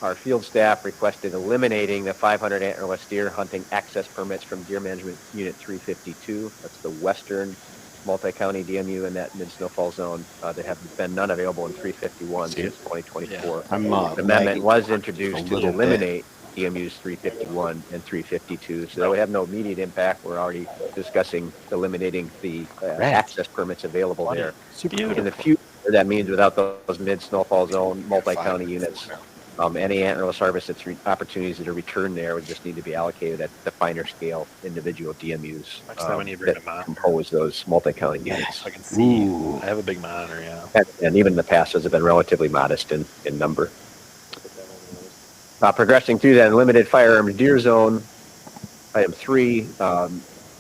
Our field staff requested eliminating the 500 antlerless deer hunting access permits from Deer Management Unit 352. That's the western multi-county DMU in that mid-snowfall zone. There have been none available in 351 since 2024. I'm, The amendment was a introduced to little bit. eliminate DMUs 351 and 352, so that would have no immediate impact. We're already discussing eliminating the access permits available there. In the future, that means without those mid-snowfall zone multi-county units, any antlerless harvest opportunities that are returned there would just need to be allocated at the finer scale individual DMUs that compose those multi-county units. I can see. I have a big monitor, yeah. And even in the past, those have been relatively modest in number. Progressing through that limited firearms deer zone, item 3,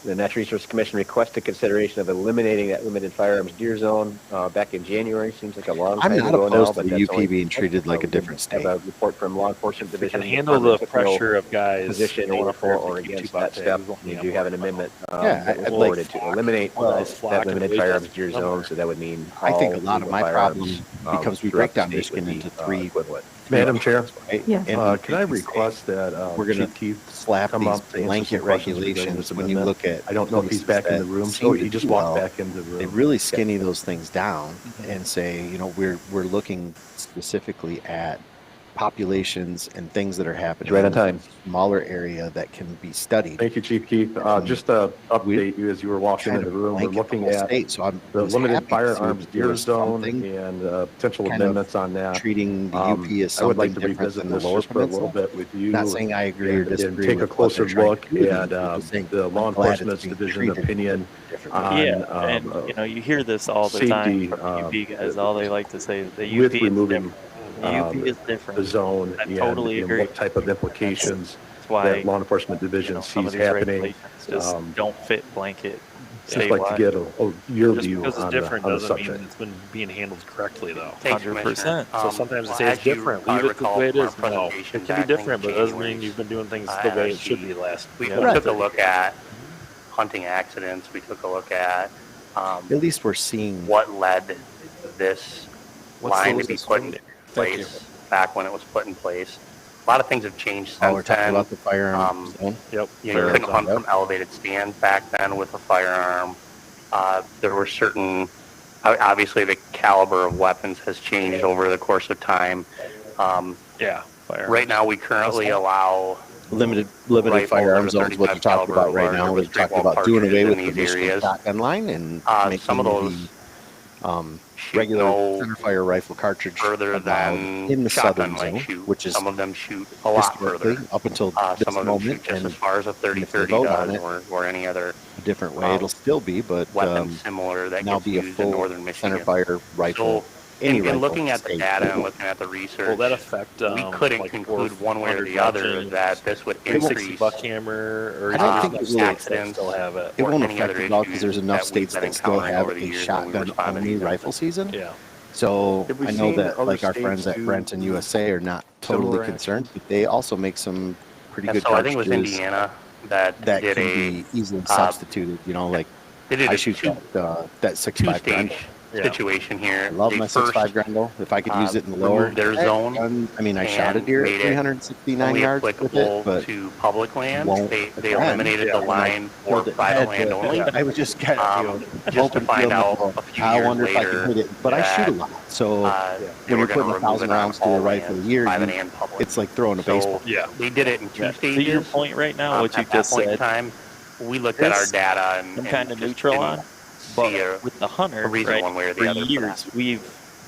the Natural Resources Commission requested consideration of eliminating that limited firearms deer zone back in January. Seems like a long time ago now, but to the UP being treated like a different state. Have a report from law enforcement division. Can handle the pressure of guys position going up for there or to keep against 2 that step. tags. We do have an amendment Yeah, that was I'd forwarded like to eliminate that limited firearms deer zone. So that would mean I think a all lot of legal my firearms, problem, because we throughout break the down state Michigan would be, into 3 equivalent. Madam Chair, right? Yes. And can I request that we're going Chief to Keith slap come these up to answer blanket some questions regarding regulations this when you amendment? look at I don't know if he's places back in that the room. seem Oh, to he just do walked well. back into the room. They really skinny those things down and say, you know, we're looking specifically at populations and things that are happening Right on in time. a smaller area that can be studied. Thank you, Chief Keith. Just to update you as you were walking into the room, we're looking at state, so I'm the limited happy to see firearms that there deer was zone something and potential kind of amendments on that. treating the UP as I would like something to different revisit than the this lower just for a little peninsula. bit with you. Not saying I agree or and disagree take a with what closer they're trying look to do, at I'm just saying the law I'm glad enforcement it's being division treated opinion differently. on Yeah, and you know, you hear this all the time safety, from the UP guys. All they like to say is the UP with is removing different. The UP is different. the zone I totally and agree. what type of implications That's why that law enforcement division some of sees these happening. regulations just don't fit blanket. Just like to get your Just view because it's on different the doesn't mean subject. that it's been being handled correctly, though. Thanks, 100%. Commissioner. So sometimes they say as it's you different. probably Leave it the recall way it from our is. No, presentation it can be back in different, but it doesn't mean January's, you've been doing things the way it should be last. We Yeah. took a look at hunting accidents. We took a look at At least we're seeing what led this What's line the to be list put in Thank place back when it was put in place. A lot of things have changed since we're talking then. about the firearm zone. Yep. You know, you couldn't hunt from elevated stands back then with a firearm. There were certain, obviously the caliber of weapons has changed over the course of time. Yeah. Right now we currently allow Limited rifles firearm of zones. What 35 you're talking about caliber right or now, larger we're with straight talking wall about doing away cartridges with in the these Michigan areas. shotgun line and making Some of those the regular centerfire rifle cartridge further allowed than in the shotgun southern might zone, shoot. which is Some of them shoot a lot historically further. up until this Some of them moment, shoot just and as far as a if they 30-30 vote on does, it or any other a different way, it'll still be, but weapon similar that now gets be a used in full northern Michigan. centerfire rifle. So, any in rifle looking at the state. data and looking at the research, Will that affect? we couldn't like conclude one way or 400 the other veterans, that this would 360 increase buckhammer, or I don't think it will. accidents. Still have it. It or won't any affect other it all because issues there's enough that we've states been that still encountering have over the a years when we shotgun respond to only these rifle season. Yeah. So Have we I know seen that other like our states friends at do Brent and USA are not totally similar concerned, but they also make some pretty And good so I think it was cartridges Indiana that that did can a be easily substituted. You know, like they did I a shoot two- that 6.5 Grendel. two-stage situation here. I love They my first 6.5 Grendel. If I could use it in the lower removed their zone. I mean, I shot a and deer at made it 369 only yards with applicable it, but to public land. won't They again. eliminated the When I line for killed it private dead, land but only. I was just kind of Just to hoping find out well, a few I years wonder if I later could hit it, but I shoot a lot. So they when were you're putting gonna remove 1,000 it on rounds to a all rifle a lands, year, private and public. it's like throwing a So baseball. Yeah. they did it in two Yeah. stages. To your point right now, what you at just that point in said, time, we looked at our this data and I'm kind of just neutral didn't on. see But with the hunter, a reason right, one way or the for other for years, that. we've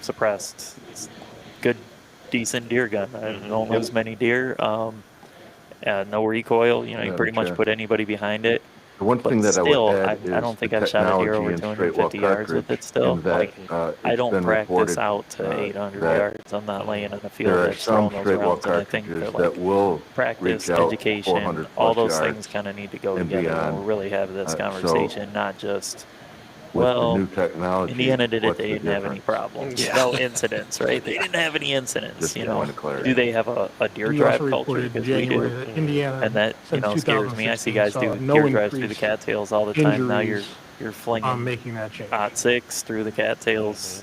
suppressed good, decent deer gun. I don't lose many deer. No recoil. You know, you pretty much put anybody behind it. The one But thing that still, I would add is I don't think the I've shot a deer technology over in straight well 250 yards with it cartridge, still. in that, Like, I it's don't been practice reported, out to 800 that yards. I'm not laying in a field there are that's some throwing those straight well rounds. And I think cartridges that, that like, will practice, reach out education, 400 all plus those things yards kind of need to go and together when beyond. we really have this So conversation, not just, with the well, new technology, Indiana did it, what's they the didn't have any difference? problems. No incidents, right? They didn't have any incidents, Just you a know. point of clarity. Do they have a deer You also drive culture? reported in Because we January do. that Indiana, And that, you since know, scares me. I see 2016, guys saw do no deer drives through the increase cattails all the time. Now you're injuries flinging on making that change. OT6 through the cattails.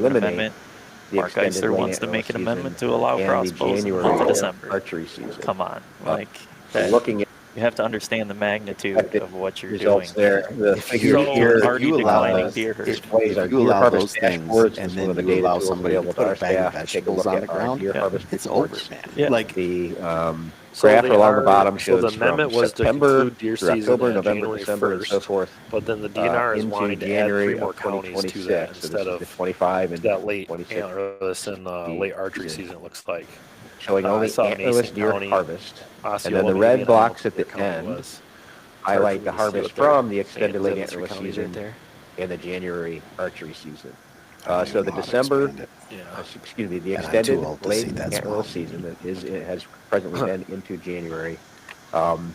give an eliminate amendment. the Mark extended Eister late wants to antlerless make an season amendment to allow and the crossbows in the month of January December. archery season. Come on, like So that. looking at You have to understand the magnitude expected of what you're results doing. there, the If figures you, here if already you allow declining those, deer herd. displays our if you deer allow harvest those things dashboards. and It's then one of the you data allow tools somebody to available put to a our bag of staff to take a vegetables look on the at our ground, deer harvest it's over, reports. man. Yeah. Like, The So graph they along the are, bottom so shows the from amendment was to September conclude deer through season October, at November, January December, and 1st, so forth. but then the DNR is Into wanting to add January 3 more of counties to 2026. that So instead this is the of 25 and that late 26 antlerless and late archery season, it looks like. showing I only saw antlerless Mason deer County, harvest. And Osceola then the maybe, red and I don't know blocks what at the their county end was. It's hard for highlight me the to see harvest what they're from the saying. extended Is late that the 3 antlerless counties season right there? and the January archery season. I don't So even the know how to December, expand it. Yeah. excuse me, the And I'm too extended old to late see that small. antlerless season that is, it has presently been into January. Um,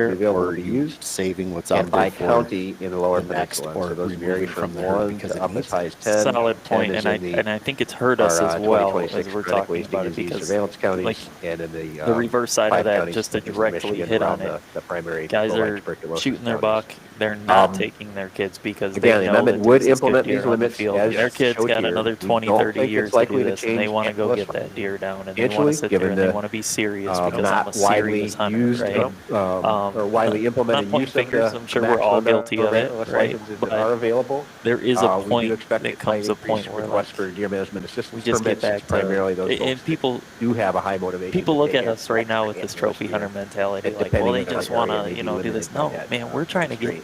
will be available or to be you used, saving what's and out there by for county in the lower the next, peninsula. or So those vary removing from from the herd 1 because to it up as needs high it. as 10. Solid 10 point, is and in the I think it's hurt us our, as well 2026 as we're chronic talking wasting about it disease because surveillance counties, like and in the reverse side of 5 that, counties just to such as directly Michigan hit around on it. the primary Guys bovine are tuberculosis shooting their counties. buck. They're not Um, taking their kids because Again, they the know amendment that would there's this good implement these deer on the limits field. as Their kids showed got here. another We 20, don't 30 think years it's to likely do to this, and they change want to go antlerless get that deer down, and they want to financially, sit there given and they the want to be serious because I'm not a widely serious hunter, used right? or widely implemented Not pointing use of fingers. the I'm sure we're all maximum guilty of it, antlerless right? licenses that But are available. there is a We do point expect that a slight comes a increase point in where requests like for deer management assistance we just get permits. back It's primarily those to, folks and people do have a high motivation. people to look take at us right now with this antlerless trophy deer. hunter mentality, And like, well, depending they on just the area, want may to, be you know, do limited this. by No, that, man, we're trying to get constraint.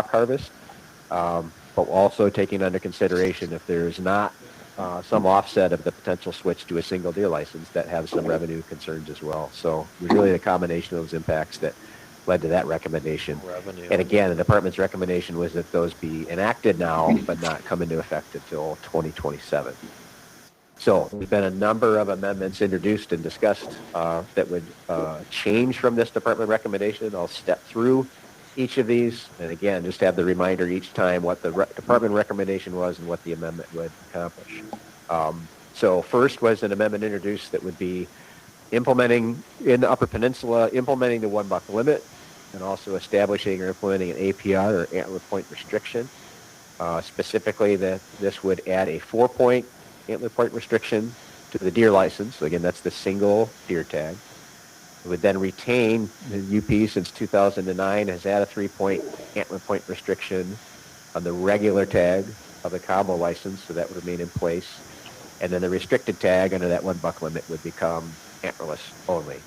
duck harvest, but also taking under consideration if there's not some offset of the potential switch to a single deer license that have some revenue concerns as well. So it was really the combination of those impacts that led to that recommendation. Revenue. And again, the department's recommendation was that those be enacted now, but not come into effect until 2027. So there's been a number of amendments introduced and discussed that would change from this department recommendation. I'll step through each of these, and again, just have the reminder each time what the department recommendation was and what the amendment would accomplish. So first was an amendment introduced that would be implementing in the Upper Peninsula, implementing the $1 limit, and also establishing or implementing an APR or antler point restriction. Specifically, that this would add a 4-point antler point restriction to the deer license. So again, that's the single deer tag. It would then retain the UP since 2009 has had a 3-point antler point restriction on the regular tag of the combo license, so that would remain in place. And then the restricted tag under that $1 limit would become antlerless only.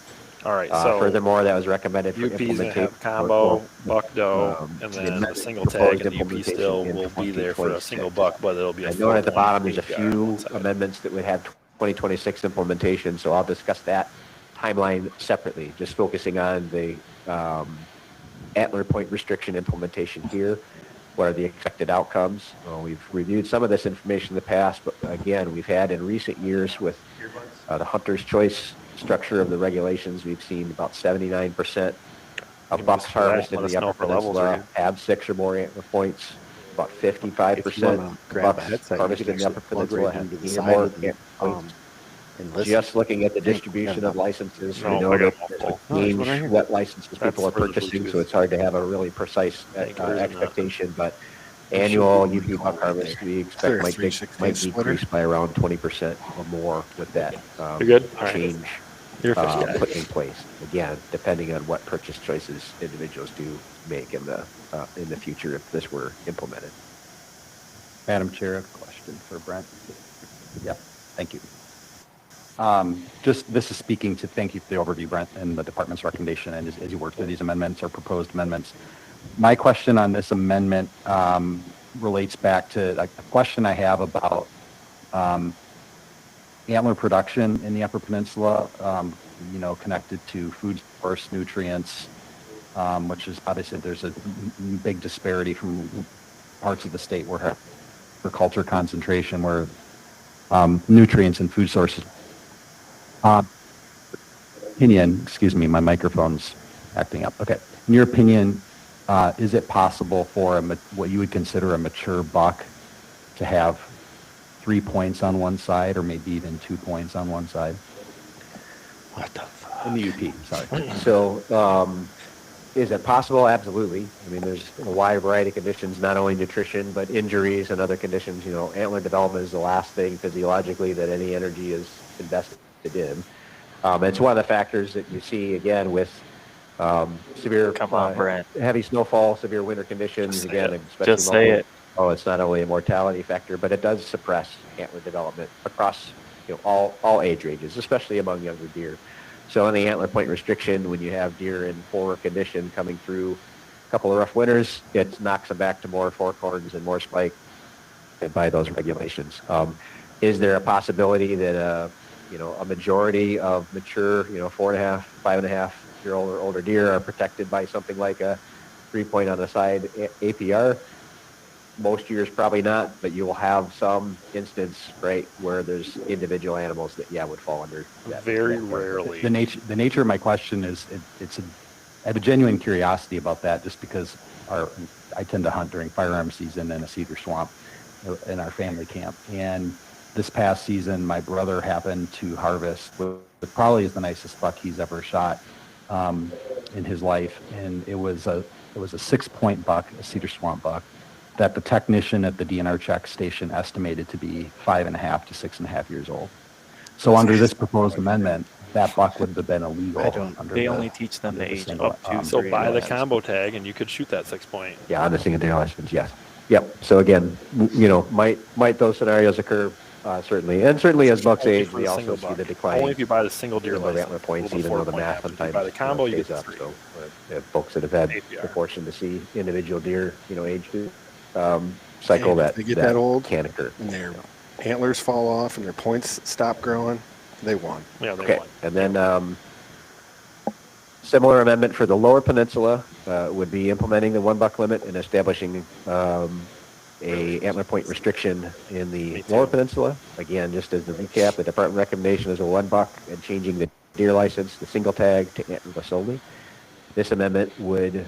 All right. So furthermore, that was recommended for UP's gonna implementation. have combo, buck doe, and then the single tag, and the UP still will be there for a single buck, but it'll be a 4-point. I know at the bottom there's a APR few inside. amendments that would have 2026 implementation, so I'll discuss that timeline separately, just focusing on the antler point restriction implementation here. What are the expected outcomes? We've reviewed some of this information in the past, but again, we've had in recent years with the hunter's choice structure of the regulations, we've seen about 79% of bucks harvested in the Upper Peninsula have 6 or more antler points. About 55% bucks harvested in the Upper Peninsula have 8 or more antler points. Just looking at the distribution of licenses, we know that there's what licenses people are purchasing, so it's hard to have a really precise expectation, but annual UP buck harvest we expect might decrease by around 20% or more with that change put in place. Again, depending on what purchase choices individuals do make in the future if this were implemented. Madam Chair, I have a question for Brent. Yeah, thank you. This is speaking to thank you for the overview, Brent, and the department's recommendation, and as you work through these amendments or proposed amendments. My question on this amendment relates back to a question I have about antler production in the Upper Peninsula, connected to food source, nutrients, which is obviously there's a big disparity from parts of the state where agriculture concentration, where nutrients and food sources. Excuse me, my microphone's acting up. Okay. In your opinion, is it possible for what you would consider a mature buck to have 3 points on one side, or maybe even 2 points on one side? What the fuck? In the UP, sorry. So, is it possible? Absolutely. I mean, there's a wide variety of conditions, not only nutrition, but injuries and other conditions. Antler development is the last thing physiologically that any energy is invested in. It's one of the factors that you see, again, with severe heavy snowfall, severe winter conditions. Again, especially Just say it. It's not only a mortality factor, but it does suppress antler development across all age ranges, especially among younger deer. So on the antler point restriction, when you have deer in poor condition coming through a couple of rough winters, it knocks them back to more fork horns and more spike by those regulations. Is there a possibility that a majority of mature 4.5, 5.5-year-old or older deer are protected by something like a 3-point on the side APR? Most years probably not, but you will have some instance, right, where there's individual animals that would fall under that. Very rarely. The nature of my question is I have a genuine curiosity about that, just because I tend to hunt during firearm season in a cedar swamp in our family camp, and this past season my brother happened to harvest what probably is the nicest buck he's ever shot in his life, and it was a 6-point buck, a cedar swamp buck, that the technician at the DNR check station estimated to be 5.5 to 6.5 years old. So under this proposed amendment, that buck would have been illegal. They only teach them the age up to. So buy the combo tag, and you could shoot that 6-point. Yeah, on the single deer license, yes. Yep. So again, might those scenarios occur? Certainly, and certainly as bucks age, we also see the decline. Only if you buy the single deer license. Antler points, even though the math sometimes buy the combo, you pays get up. 3. So folks that have had the fortune to see individual deer, age cycle that they get that old can occur. And their antlers fall off and their points stop growing, they won. Yeah, they won. And then similar amendment for the Lower Peninsula would be implementing the $1 limit and establishing a antler point restriction in the Lower Peninsula. Again, just as the recap, the department recommendation is a $1 and changing the deer license, the single tag, to antlerless only. This amendment would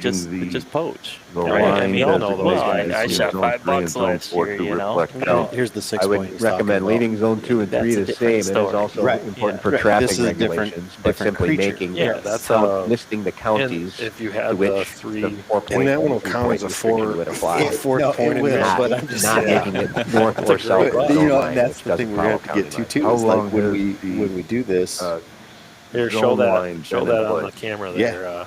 changing just poach. the Yeah, Right? I line we mean, all know those designations well, I guys. in shot zone 5 three and bucks zone last four year, to you know. reflect Here- out. Here's the 6 I point would he's talking recommend about. leaving zone 2 and That's 3 a the different same. It is story. also Right. important Yeah. for Right. traffic This is a different- regulations, but different simply creature. making Yeah, that's listing the counties if you to had the which three, the 4.1 And that one will 3 count point as a restriction would apply. It, no, it will, Not, but I'm just not saying. making it north or south But, of you zone know, line, and that's which the doesn't thing we're gonna follow have to get county to line. too. How Is like long when has we the do this. here, show zone that, line show been in that on place? the camera Yeah. there.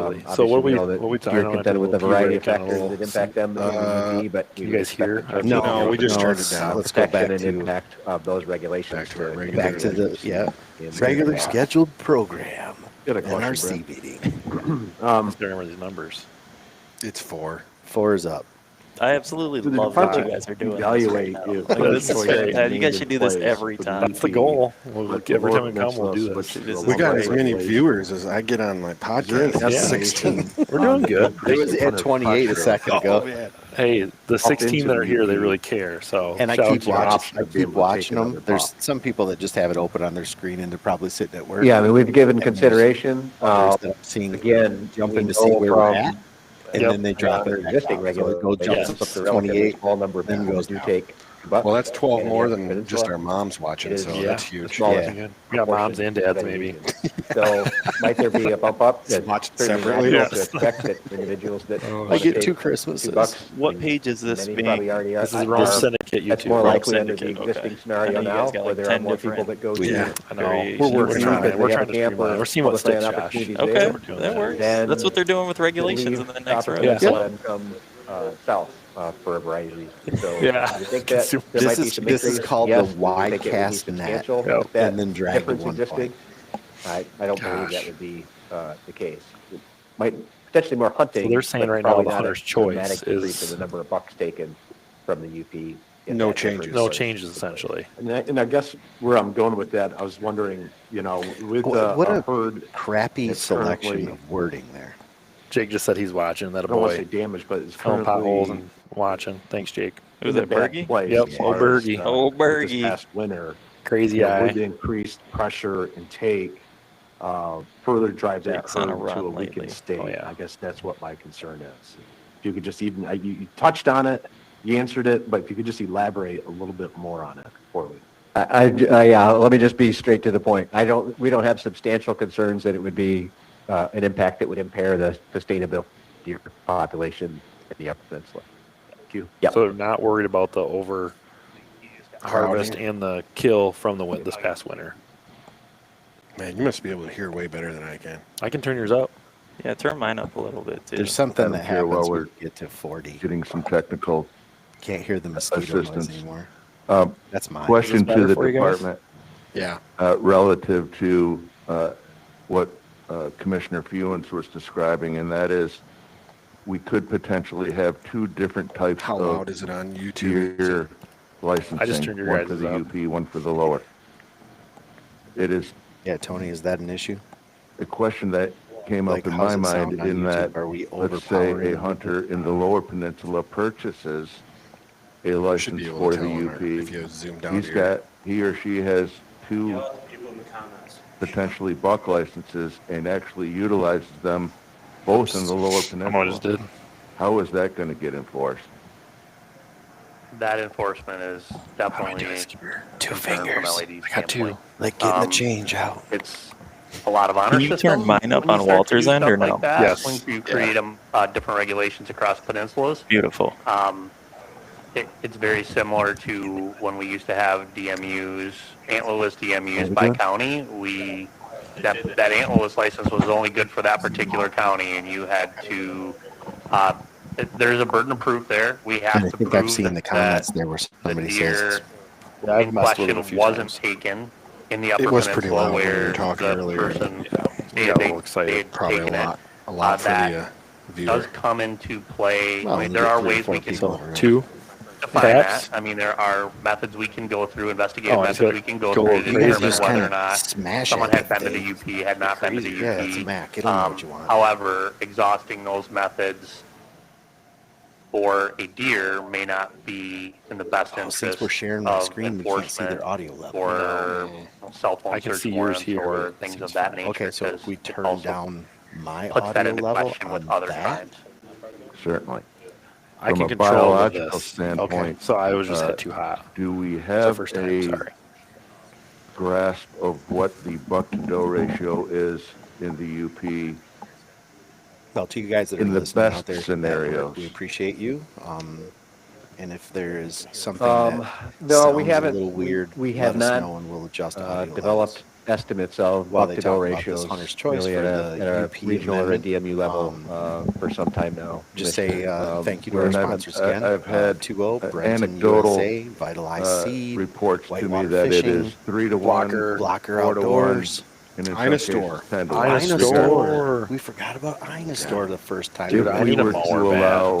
Absolutely. So Obviously, what we we know that what we deer I contend with a know variety of tea break on a factors little- that impact them in the UV, but can we you guys respect hear? the careful No, we just turned it let's down. let's go protection back and to impact of those regulations. Back to our to regular- back to the in regular the- scheduled program. Got a question, NRC meeting. I still remember these numbers. It's 4. 4 is up. I absolutely The love what you department guys are doing. evaluate if Like, those this is choices great. You made guys in should do this place every for the time. That's the UP, goal. but the Every Lower time we come, we'll Peninsula do this. switches This to a We is got lumber as many regulation. viewers as I get on my Is there an podcast. Yeah. 16. We're doing good. It was at 28 a second ago. Oh, man. Hey, the 16 that are here, they really care. So And I shout out keep to you guys. watching. I keep watching them. There's some people that just have it open on their screen and they're probably sitting at work. Yeah, I mean, we've given And there's consideration. others that I'm seeing Again, jumping we to see know where we're from at, and then they drop our it back existing down. So it goes regulations, jumps up to the relatively 28, small number of then people goes that do down. take bucks. Well, that's 12 in more the than Peninsula. just our moms watching, It is, so Yeah. that's huge. Small Yeah. again. We got moms and dads, maybe. So might there be a bump up? That's Watch it certainly separately. natural Yes. to expect that individuals that Oh, I wanna get take 2 Christmases. $2, What and page is this many being? probably already are. This is Rome Syndicate That's YouTube. more Rome likely under the Syndicate, existing okay. scenario I know you now, guys got where like there are 10 more people different that go to Yeah, I know. variations. We're We're working trying. on it. We're They have trying to a camper, streamline. We're seeing what public land sticks, Josh. opportunities Okay, there. We're doing that works. Then That's what they're doing with regulations in the next Upper row. Peninsula and come south for a variety of reasons. So Yeah. I think that there might be some This is increase. called Yes, the we think it would be Y-cast net, substantial Yep. if that and then drag to difference 1 existed. point. I don't believe Gosh. that would be the case. It might potentially more hunting. So they're saying but right now probably the not a hunter's choice dramatic increase is in the number of bucks taken from the UP. in No that changes. difference. No changes, essentially. And I guess where I'm going with that, I was wondering, with What a a herd, crappy it's selection currently- of wording there. Jake just said he's watching. That a I don't want to say boy. damage, but it's Filling potholes currently and watching. Thanks, Jake. Was in a it bad Bergie? place Yep, as old far as, Bergie. Old with Bergie. This past winter, Crazy eye. with the increased pressure and take, further drive that Jake's on herd a run to a lately. weakened state. Oh, yeah. I guess that's what my concern is. If you could just even, you touched on it, you answered it, but if you could just elaborate a little bit more on it for me. Yeah, let me just be straight to the point. We don't have substantial concerns that it would be an impact that would impair the sustainable deer population in the Upper Peninsula. Thank you. Yep. So they're not worried about the over harvest and the kill from this past winter. Man, you must be able to hear way better than I can. I can turn yours up. Yeah, turn mine up a little bit too. There's something Adam that here happens while when we're you get to 40. Getting some technical Can't hear the mosquito noise assistance. anymore. Um, That's mine. Question better to the for you guys? department Yeah. relative to what Commissioner Fewens was describing, and that is we could potentially have 2 different types How of loud is it on YouTube? deer licensing, turned your one guys' for the up. UP, one for the lower. It is Yeah, Tony, is that an issue? a question that came Like, up in how's my it sound mind on in YouTube? that, Are we let's say overpowering a hunter in the lower peninsula purchases a Should license be able for to the tell on our- UP. if you zoom down He or she has 2 potentially buck licenses and actually utilizes them both in the lower I'm what I just peninsula. did. How is that going to get enforced? That enforcement is definitely Two concern from fingers. LAD's I got 2. standpoint. Like getting the change out. It's a lot of honor Can you system. turn mine up when you on start to Walter's do end stuff or no? Like that, Yes. When you create different regulations across peninsulas. Beautiful. It's very similar to when we used to have DMUs, antlerless DMUs by county. That antlerless license was only good for that particular county, and you had to. There's a burden of proof there. We have And I to think prove I've seen the comments there where the somebody deer says, Yeah, I've in messed with it a question few wasn't times. taken in the upper It was pretty peninsula loud when we were where talking the earlier. person Yeah. stated Got a they little excited. had Probably taken a lot for that the does viewer. come into play. well, I mean, you there get are 3 or ways 4 we can people in a room. 2. define Perhaps. that. I mean, there are methods we can go through, investigative Oh, I just methods feel we can go go through to crazy. determine Just whether kinda or not smash someone it had been to if the UP, had not been to the UP. Yeah, it's a Mac. Get on what you want. However, exhausting those methods for a deer may not be in the best Oh, interest since we're sharing my of screen, we can't see enforcement their audio level. or cell phone I can search see yours warrants here. or It things seems of that fine. nature. Okay, so if 'cause we it turn also down my puts that audio into level question with on other that, crimes. Certainly. I From can a control biological this. standpoint, Okay, so I was just hit too hot. Do we It's the have first time, a sorry. grasp of what the buck-to-doe ratio is in the UP? well, to you guys that are In the listening out best there, scenarios. we appreciate you. And if there is something No, that we sounds haven't. a little weird, We let have us not know and we'll adjust audio developed levels. estimates of While they buck-to-doe talk about this ratios hunter's choice really for at the a UP regional or a amendment. DMU level for some time now. Just say thank you to our And sponsors again. I've had 2-0, Brenton anecdotal USA, Vitalize Seed, reports to me Whitewater that it Fishing, is 3-1, Blocker 4-1, Outdoors, and in some Ina cases Store. 10-1. Ina Store. Store. We forgot about Ina Store the first time. Dude, If I we need a were mower to bad. allow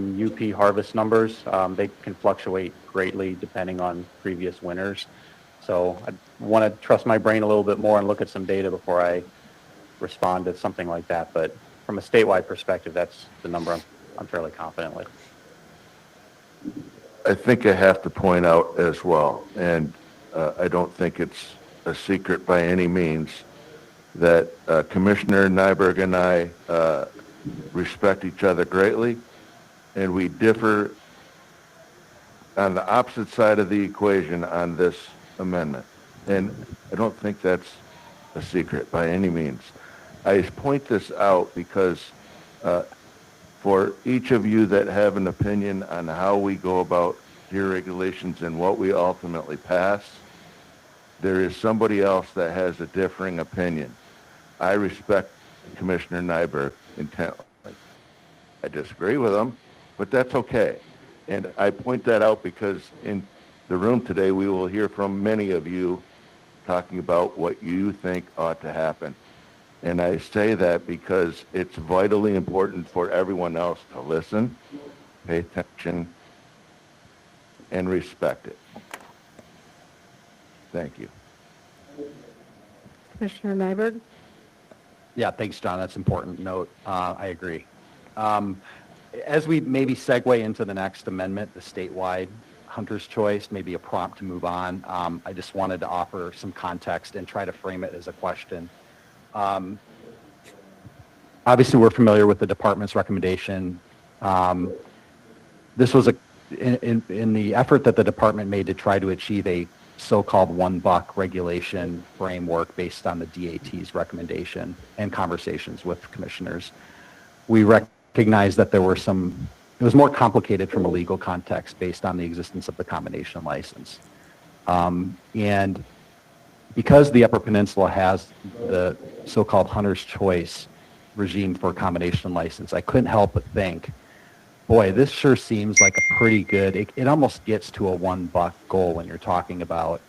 some UP harvest numbers. They can fluctuate greatly depending on previous winters. So I want to trust my brain a little bit more and look at some data before I respond to something like that. But from a statewide perspective, that's the number I'm fairly confident with. I think I have to point out as well, and I don't think it's a secret by any means that Commissioner Nyberg and I respect each other greatly, and we differ on the opposite side of the equation on this amendment. And I don't think that's a secret by any means. I point this out because for each of you that have an opinion on how we go about deer regulations and what we ultimately pass, there is somebody else that has a differing opinion. I respect Commissioner Nyberg intently. I disagree with him, but that's okay. And I point that out because in the room today, we will hear from many of you talking about what you think ought to happen. And I say that because it's vitally important for everyone else to listen, pay attention, and respect it. Thank you. Commissioner Nyberg? Yeah, thanks, John. That's an important note. I agree. As we maybe segue into the next amendment, the statewide hunter's choice, maybe a prompt to move on, I just wanted to offer some context and try to frame it as a question. Obviously, we're familiar with the department's recommendation. This was in the effort that the department made to try to achieve a so-called $1 regulation framework based on the DAT's recommendation and conversations with commissioners. We recognize that there were it was more complicated from a legal context based on the existence of the combination license. And because the Upper Peninsula has the so-called hunter's choice regime for a combination license, I couldn't help but think, boy, this sure seems like a pretty good, it almost gets to a $1 goal when you're talking about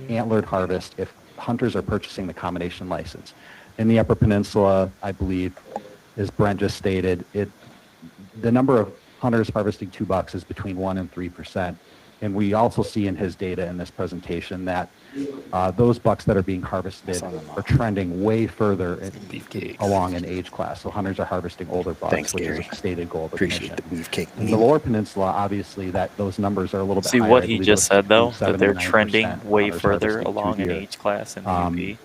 antlered harvest if hunters are purchasing the combination license. In the Upper Peninsula, I believe, as Brent just stated, the number of hunters harvesting $2 is between 1% and 3%. And we also see in his data in this presentation that those bucks that are being harvested are trending way further along in age class. So hunters are harvesting older bucks, which is a stated goal of the commission. In the Lower Peninsula, obviously, those numbers are a little bit higher. See what he just said, though, that they're 7 to 9% trending way hunters further harvesting along in deer. age class in the UP.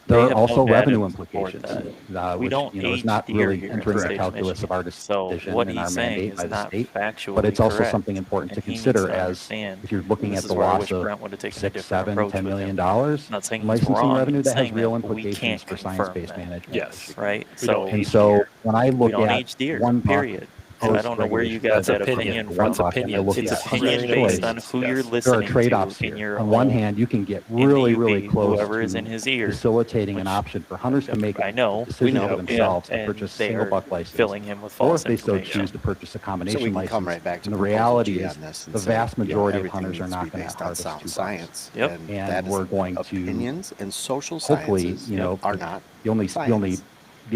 There They are have also no data revenue to support implications, that. We which don't is age not deer really here in entering the the state of calculus of our So decision what and he's our saying mandate is by the not state. factually But it's also correct, something important to and he needs consider to as understand. if you're looking This at is the where I loss wish of Brent would have taken a $6, different $7, approach $10 with million him. I'm not saying he's licensing wrong, revenue I'm that has saying real that we implications can't for confirm science-based that. management. Yes. Right? And so when I we look don't at age deer, $1 period. So I don't know where you got that opinion from. That's opinion. It's Yes. opinion based on who you're there are listening trade-offs to in here. your On one own hand, you can get in the really, UP, really close whoever is to in his ear, facilitating an which option for hunters to make I a know, decision know, for themselves to and purchase a they single are buck license, filling him with or false if they so information. choose to purchase a combination So we can license. come right back to And the proposal reality G is on this and the say, vast majority of everything hunters are needs to not be going to based on harvest sound $2. science. Yep. And And that is we're going to opinions and social hopefully, sciences are not the only science. If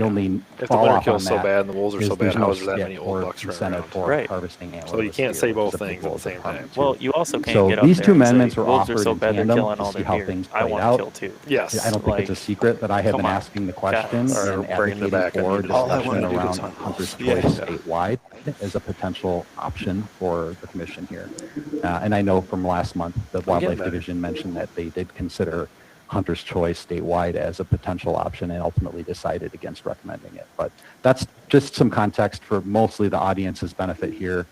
the fall winter off kill's on so that bad and the wolves are is so there's bad, no how is there that stick many old or bucks running incentive around? for Right. harvesting antlerless So you can't deer, say which both is a big things goal at of the the same time. department, too. Well, you also can't So get up these there two and say, amendments are wolves are offered so in bad they're tandem killing to all see their how deer. things I played want to out. kill too. Yes. I don't think it's a secret that I have come been on. asking the question Guys. Or and bringing it advocating back. I for mean, all I discussion wanted to do was around hunt hunter's wolves. choice statewide as a potential option for the commission here. And I know from last month, the Wildlife better. Division mentioned that they did consider hunter's choice statewide as a potential option and ultimately decided against recommending it. But that's just some context for mostly the audience's benefit here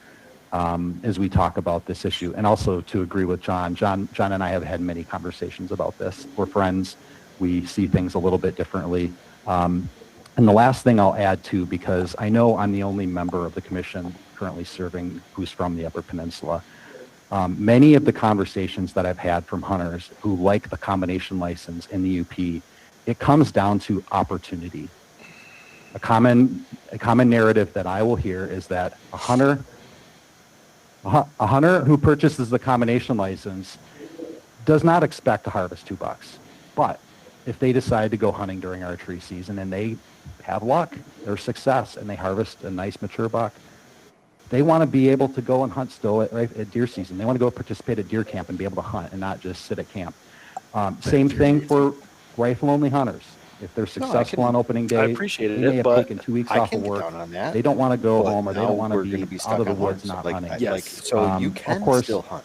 as we talk about this issue. And also to agree with John. John and I have had many conversations about this. We're friends. We see things a little bit differently. And the last thing I'll add too, because I know I'm the only member of the commission currently serving who's from the Upper Peninsula. Many of the conversations that I've had from hunters who like the combination license in the UP, it comes down to opportunity. A common narrative that I will hear is that a hunter who purchases the combination license does not expect to harvest $2. But if they decide to go hunting during archery season and they have luck, there's success, and they harvest a nice mature buck, they want to be able to go and hunt still at deer season. They want to go participate at deer camp and be able to hunt and not just sit at camp. Same thing for rifle-only hunters. If they're successful on opening day, I appreciated they may it, have but taken 2 weeks I off can of get work. down on that. They don't want to go But home, or they now don't want we're to gonna be stuck out of the on woods hunts. not Like, hunting. like, so you of can course, still hunt.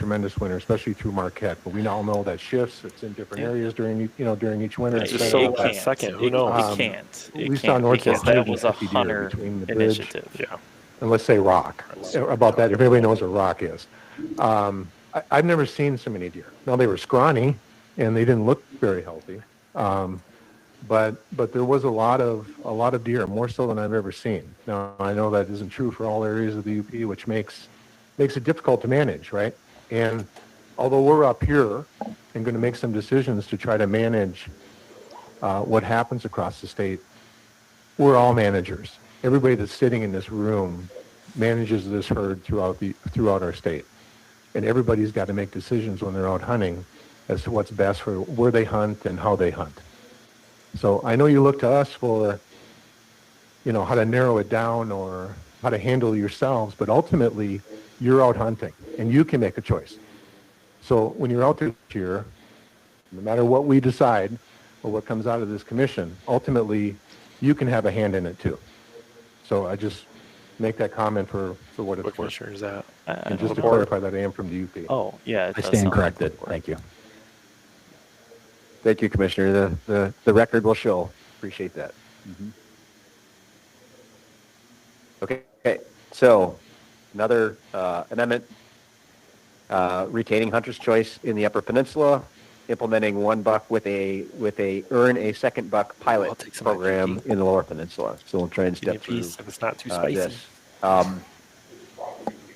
tremendous winter, especially through Marquette. But we all know that shifts. It's in different areas during each winter. It's just et so cetera. last second. Who knows? It can't. We saw Can't, north because of that was a 150 deer hunter between the bridge initiative. Yeah. and let's say rock. About that, if everybody knows what rock is. I've never seen so many deer. Now, they were scrawny and they didn't look very healthy. But there was a lot of deer, more so than I've ever seen. Now, I know that isn't true for all areas of the UP, which makes it difficult to manage, right? And although we're up here and going to make some decisions to try to manage what happens across the state, we're all managers. everybody that's sitting in this room manages this herd throughout our state. And everybody's got to make decisions when they're out hunting as to what's best for where they hunt and how they hunt. So I know you look to us for, how to narrow it down or how to handle yourselves, but ultimately you're out hunting and you can make a choice. So when you're out there this year, no matter what we decide or what comes out of this commission, ultimately you can have a hand in it too. So I just make that comment for what it's worth. Commissioner is that? And just to clarify that I am from the UP. Oh, yeah. I stand corrected. Thank you. Thank you, Commissioner. The record will show. Appreciate that. Okay. So another amendment, retaining hunter's choice in the Upper Peninsula, implementing $1 with a earn a second buck pilot program in the Lower Peninsula. So we'll try and step through If it's not too spicy. this.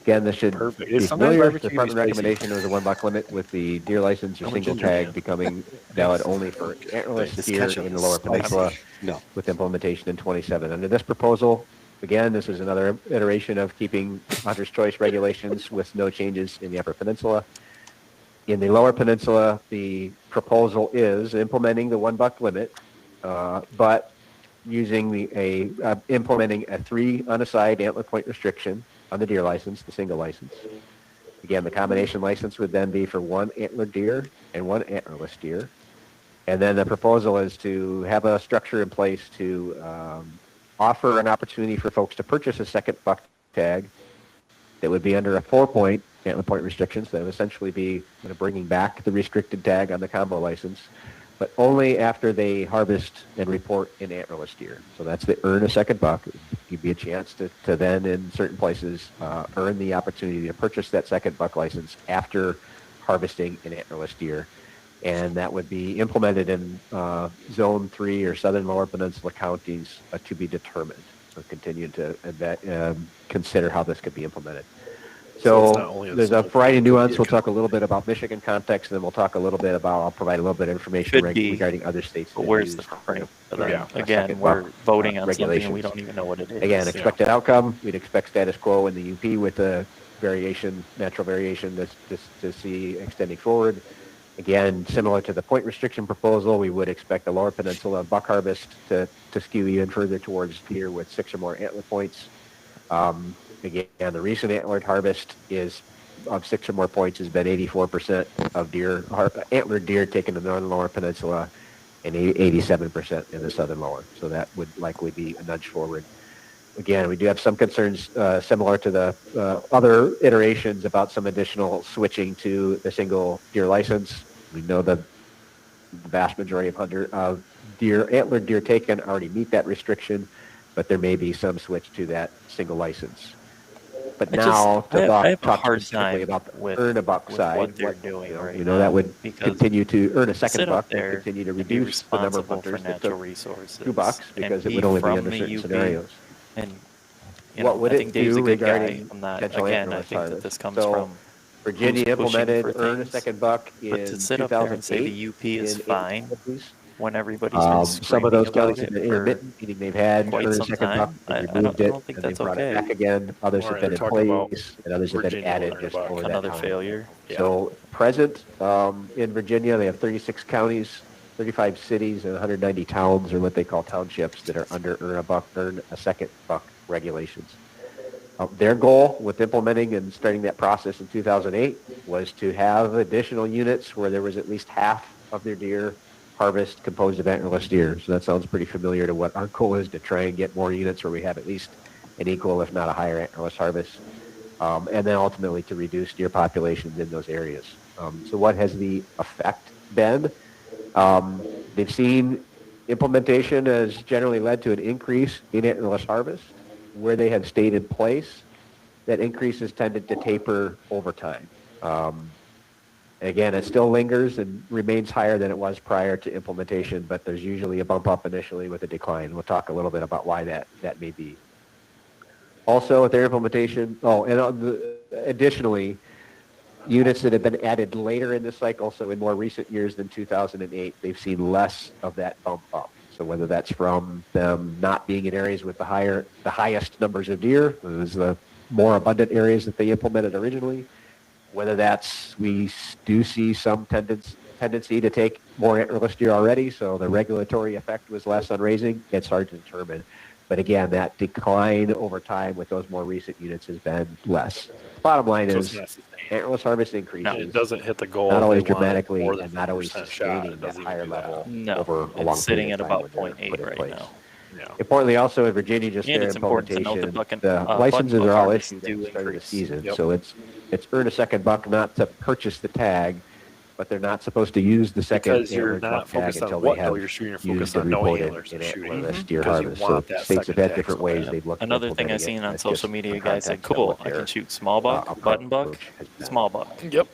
Again, this should Perfect. be Sometimes familiar. The barbecue can be department spicy. recommendation was a $1 limit with the deer license or I'm a single ginger tag man. becoming valid only for antlerless This deer ketchup in the is Lower spicy. Peninsula No. with implementation in 27. Under this proposal, again, this is another iteration of keeping hunter's choice regulations with no changes in the Upper Peninsula. In the Lower Peninsula, the proposal is implementing the $1 limit, but using implementing a 3 on-a-side antler point restriction on the deer license, the single license. Again, the combination license would then be for 1 antlered deer and 1 antlerless deer. And then the proposal is to have a structure in place to offer an opportunity for folks to purchase a second buck tag that would be under a 4-point antler point restrictions. That would essentially be bringing back the restricted tag on the combo license, but only after they harvest and report in antlerless deer. So that's the earn a second buck. It would give you a chance to then, in certain places, earn the opportunity to purchase that second buck license after harvesting in antlerless deer. And that would be implemented in Zone 3 or Southern Lower Peninsula counties to be determined. So continue to consider how this could be implemented. So it's not So only a there's a zone variety of three, it could nuance. be a We'll talk a little bit about Michigan context, and then we'll talk a little bit about, I'll provide a little bit of information Could be, regarding other states. but that where's use, the frame for that? Yeah. Again, second we're buck, voting on something and we regulations. don't even know what it is. Again, expected outcome, we'd expect status quo in the UP with the natural variation to see extending forward. Again, similar to the point restriction proposal, we would expect the Lower Peninsula buck harvest to skew even further towards deer with 6 or more antler points. Again, the recent antlered harvest of 6 or more points has been 84% of antlered deer taken in the Northern Lower Peninsula and 87% in the Southern Lower. So that would likely be a nudge forward. Again, we do have some concerns similar to the other iterations about some additional switching to the single deer license. We know that the vast majority of antlered deer taken already meet that restriction, but there may be some switch to that single license. But I have a talk hard specifically time about the with earn a buck with side. what they're doing right we know now, that would because continue to earn a to second sit up buck, would there continue to and be reduce the number of responsible for hunters that natural took resources $2 because and it would only be from under the certain UP, scenarios. and What would I it think Dave's do a good guy. regarding I'm not, potential again, I antlerless think that harvest? this comes So from Virginia who's pushing implemented for earn a things, second buck but in to sit up there and say 2008 the UP is in fine counties. when everybody's been Some of screaming those about counties have it been for intermittent, meaning they've had quite earn a some second buck, time, they've I removed don't it, think and they've that's brought it okay. back again. Others All have right, been in they're talking about place, and others have been Virginia added will earn a just buck. over that Another time. failure. Yeah. So present in Virginia, they have 36 counties, 35 cities, and 190 towns, or what they call townships, that are under earn a second buck regulations. Their goal with implementing and starting that process in 2008 was to have additional units where there was at least half of their deer harvest composed of antlerless deer. So that sounds pretty familiar to what our goal is, to try and get more units where we have at least an equal, if not a higher, antlerless harvest. And then ultimately to reduce deer populations in those areas. So what has the effect been? They've seen implementation has generally led to an increase in antlerless harvest. Where they have stayed in place, that increase has tended to taper over time. Again, it still lingers and remains higher than it was prior to implementation, but there's usually a bump up initially with a decline. We'll talk a little bit about why that may be. Also, with their implementation, additionally, units that have been added later in the cycle, so in more recent years than 2008, they've seen less of that bump up. So whether that's from them not being in areas with the highest numbers of deer, those the more abundant areas that they implemented originally, whether that's we do see some tendency to take more antlerless deer already, so the regulatory effect was less on raising, it's hard to determine. But again, that decline over time with those more recent units has been less. Bottom line So is it's not sustained. antlerless harvest increases. It doesn't hit the goal. Not if always they want dramatically more than and not always 50% shot. sustaining It that doesn't even higher do that. level No, over a long it's sitting period at of time about when they're put 0.8 in right place. now. Yeah. Importantly, also in Virginia, just And their it's important to note implementation, the the licenses button are buck all harvests issued do at the start of the increase. season. Yep. So it's earn a second buck not to purchase the tag, but they're not supposed to use the second Because you're antlered not buck tag focused on until what they though have you're shooting. You're used focused and on knowing reported antlers in you're shooting antlerless deer because you harvest. So want that states have second had tag different so ways bad. they've looked at Another thing I implementing seen it. on That's social just media, the guys said, context of "Cool, what I can their shoot small buck, button buck, approach has been. small buck." Yep.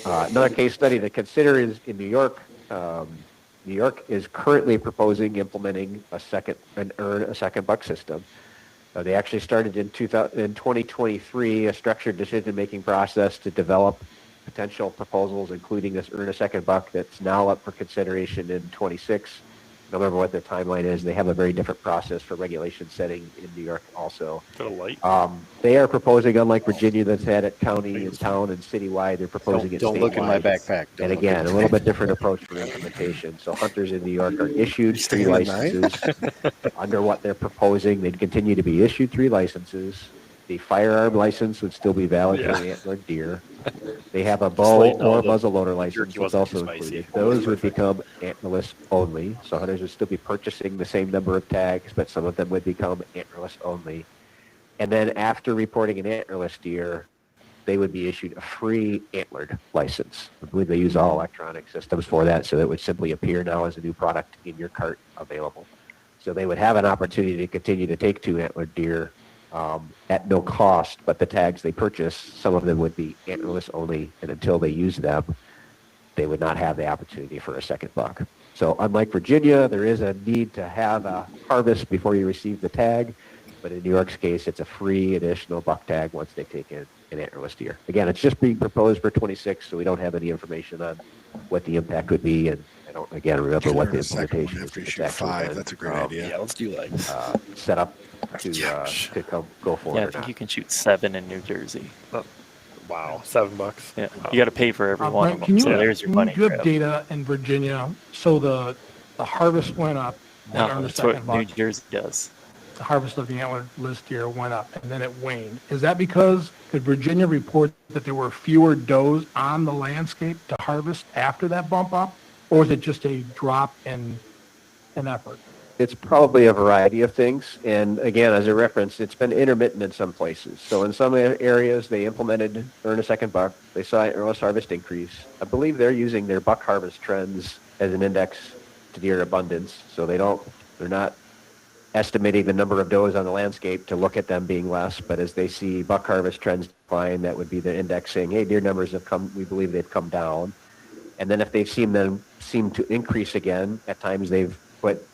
Another case study to consider is in New York. New York is currently proposing implementing an earn a second buck system. They actually started in 2023 a structured decision-making process to develop potential proposals, including this earn a second buck that's now up for consideration in 26. I don't remember what their timeline is. They have a very different process for regulation setting in New York also. For the light. They are proposing, unlike Virginia that's had it county and town and citywide, they're proposing it Don't statewide. look in my backpack. And again, a little bit different approach for implementation. So hunters in New York are issued 3 licenses. Under what they're proposing, they'd continue to be issued 3 licenses. The firearm license would still be valid for antlered deer. They have a bow or muzzleloader license that's also included. Those would become antlerless only. So hunters would still be purchasing the same number of tags, but some of them would become antlerless only. And then after reporting an antlerless deer, they would be issued a free antlered license. I believe they use all electronic systems for that, so it would simply appear now as a new product in your cart available. So they would have an opportunity to continue to take 2 antlered deer at no cost, but the tags they purchase, some of them would be antlerless only, and until they use them, they would not have the opportunity for a second buck. So unlike Virginia, there is a need to have a harvest before you receive the tag, but in New York's case, it's a free additional buck tag once they take in an antlerless deer. Again, it's just being proposed for 26, so we don't have any information on what the impact would be, and I don't, again, remember what the implementation is. After you It's shoot actually 5, been, that's a great idea. Yeah, let's do like set up to go forward Yeah, I or think not. you can shoot 7 in New Jersey. wow, $7. Yeah, Wow. you got to pay for every one Brent, of them. So there's your money can you grab. have data in Virginia, so the harvest went up, No, on the that's what second New buck, Jersey does. the harvest of the antlerless deer went up, and then it waned. Is that because, could Virginia report that there were fewer does on the landscape to harvest after that bump up, or is it just a drop in effort? It's probably a variety of things. And again, as a reference, it's been intermittent in some places. So in some areas, they implemented earn a second buck. They saw antlerless harvest increase. I believe they're using their buck harvest trends as an index to deer abundance. So they're not estimating the number of does on the landscape to look at them being less. But as they see buck harvest trends decline, that would be the index saying, hey, deer numbers have come, we believe they've come down. And then if they've seen them seem to increase again, at times they've put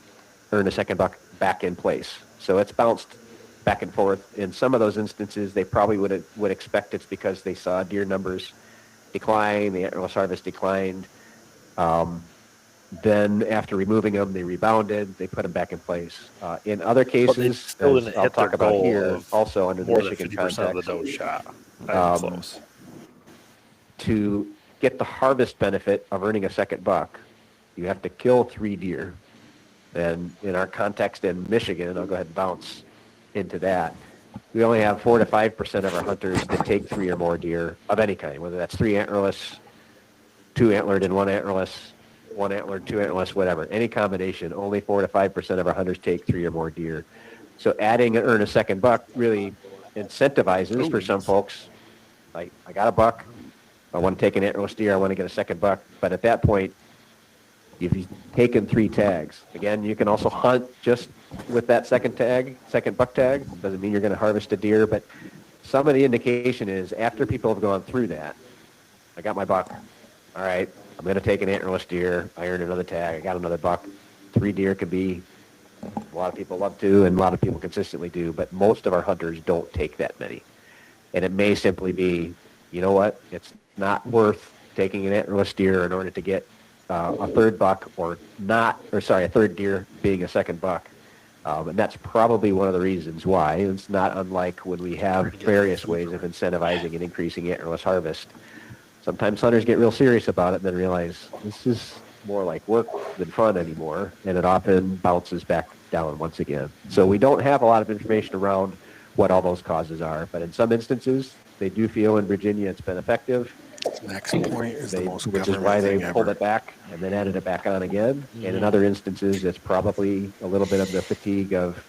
earn a second buck back in place. So it's bounced back and forth. In some of those instances, they probably would expect it's because they saw deer numbers decline, the antlerless harvest declined. Then after removing them, they rebounded, they put them back in place. In other cases, still as didn't I'll hit their talk about goal here, of also under the more than Michigan 50% of the context, doe shot. Not even close. to get the harvest benefit of earning a second buck, you have to kill 3 deer. And in our context in Michigan, I'll go ahead and bounce into that, we only have 4 to 5% of our hunters that take 3 or more deer of any kind, whether that's 3 antlerless, 2 antlered and 1 antlerless, 1 antlered, 2 antlerless, whatever. Any combination, only 4 to 5% of our hunters take 3 or more deer. So adding an earn a second buck really incentivizes for some folks, I got a buck, I want to take an antlerless deer, I want to get a second buck. But at that point, if you've taken 3 tags, again, you can also hunt just with that second buck tag. Doesn't mean you're going to harvest a deer, but some of the indication is after people have gone through that, I got my buck. All right, I'm going to take an antlerless deer. I earned another tag. I got another buck. 3 deer could be, a lot of people love to, and a lot of people consistently do, but most of our hunters don't take that many. And it may simply be, you know what, it's not worth taking an antlerless deer in order to get a third buck or not, or sorry, a third deer being a second buck. And that's probably one of the reasons why. It's not unlike when we have various ways of incentivizing and increasing antlerless harvest. Sometimes hunters get real serious about it and then realize this is more like work than fun anymore, and it often bounces back down once again. So we don't have a lot of information around what all those causes are, but in some instances, they do feel in Virginia it's been effective. Next point is the most which is why they pulled it back and then added it back on again. And in other instances, it's probably a little bit of the fatigue of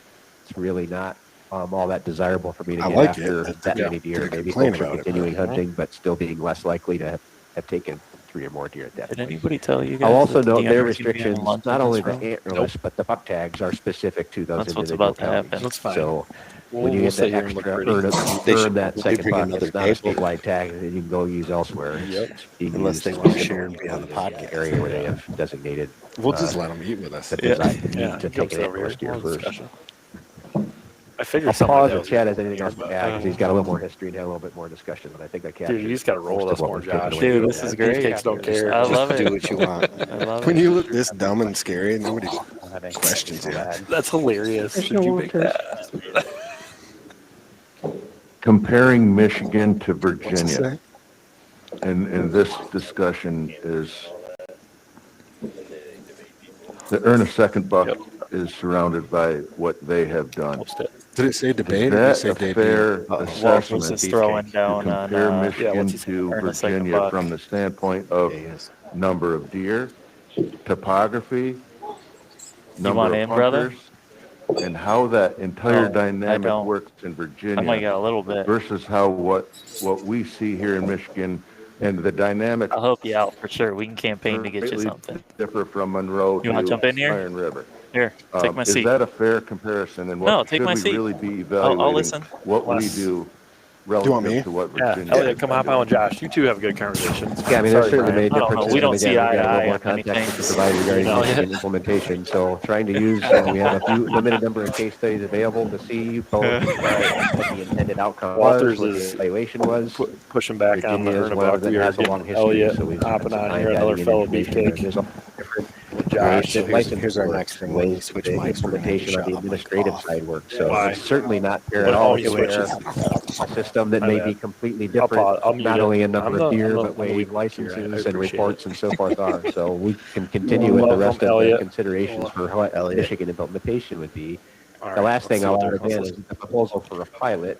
it's really not all that desirable for me to I get like after it. that Yeah, many deer. they Maybe complain folks are about it, continuing but- hunting, but still being less likely to have taken 3 or more deer at that Did point. anybody tell you guys? I'll also that the note their DNRs can be on restrictions, lunch not in only this the room? antlerless, but the buck tags are specific to those That's what's individual about to counties. happen. That's fine. So We'll- when you we'll get sit the here and look extra pretty. They earn should that probably second bring buck, another it's not a table. statewide tag that you can go use elsewhere. Yep. You can Unless use they want to the share and be on the podcast. area where they have designated. We'll just let them eat with us. The Yeah. design Yeah. to Come take an over here. antlerless deer We'll have a first. discussion. I figured I'll something pause like that if was Chad gonna has anything else happen, to add, because he's got a little more history and had a little bit more discussion, but I think I captured. Dude, you just got to roll with most us of what more, was taken Josh. away. Dude, this is great. Beefcakes don't care. I Just love Do it. what you want. I love When it. you look this dumb and scary, nobody questions you. That's hilarious. There's Did no you make filters. that? Comparing Michigan to What's it Virginia, say? and this discussion is, the earn a second buck Yep. is surrounded by what they have done. Most it. Did it say Is debate or did it that say a debut? fair Walters assessment is to throwing down on compare yeah, Michigan what's he to earn a second Virginia buck. from the standpoint of Yeah, he is. number of deer, topography, You number want of in, brother? hunters, and how that entire No, I dynamic don't. works in I might Virginia get a little bit. versus how what we see here in Michigan, and the dynamic I'll help you out for sure. We can campaign to get you greatly something. differ from Monroe You want to to jump in here? Iron River. Here, take my Is seat. that a fair comparison? And No, what take should my we seat. really be I'll evaluating listen. what we Less. do want relative me? to what Yeah, Virginia Elliot, has come been hop on doing? with Josh. You two have a good conversation. Yeah, I mean, there's Sorry, certainly Brian. many I don't know. differences. We don't and see again, eye we to got a eye little more on context anything. to provide regarding No, Michigan yeah. implementation. So trying to use, we have a few limited number of case studies available to see both what the intended outcome Walters was, what is the evaluation was. Pushing back on the Virginia is Erna one Buck. that We are has a long getting history, Elliot so we've spent hopping some on time here, another diving into fellow information there. beefcake. There's all different Josh. ways that Here's licensing our works next thing. and When we ways switch the mics, we're gonna have to implementation on shut the off my administrative cough. side works. So Why? it's certainly not fair But at all oh, you to where switch. a system that My may bad. be completely I'll different, mute not it. only in number of deer, but I'm the way weak here. I licenses and appreciate reports it. and so forth are. So we can continue with the rest of the Elliot. considerations for what Elliot. Michigan implementation would be. All The right, last thing let's I'll see add what they're- again let's is the proposal for a pilot,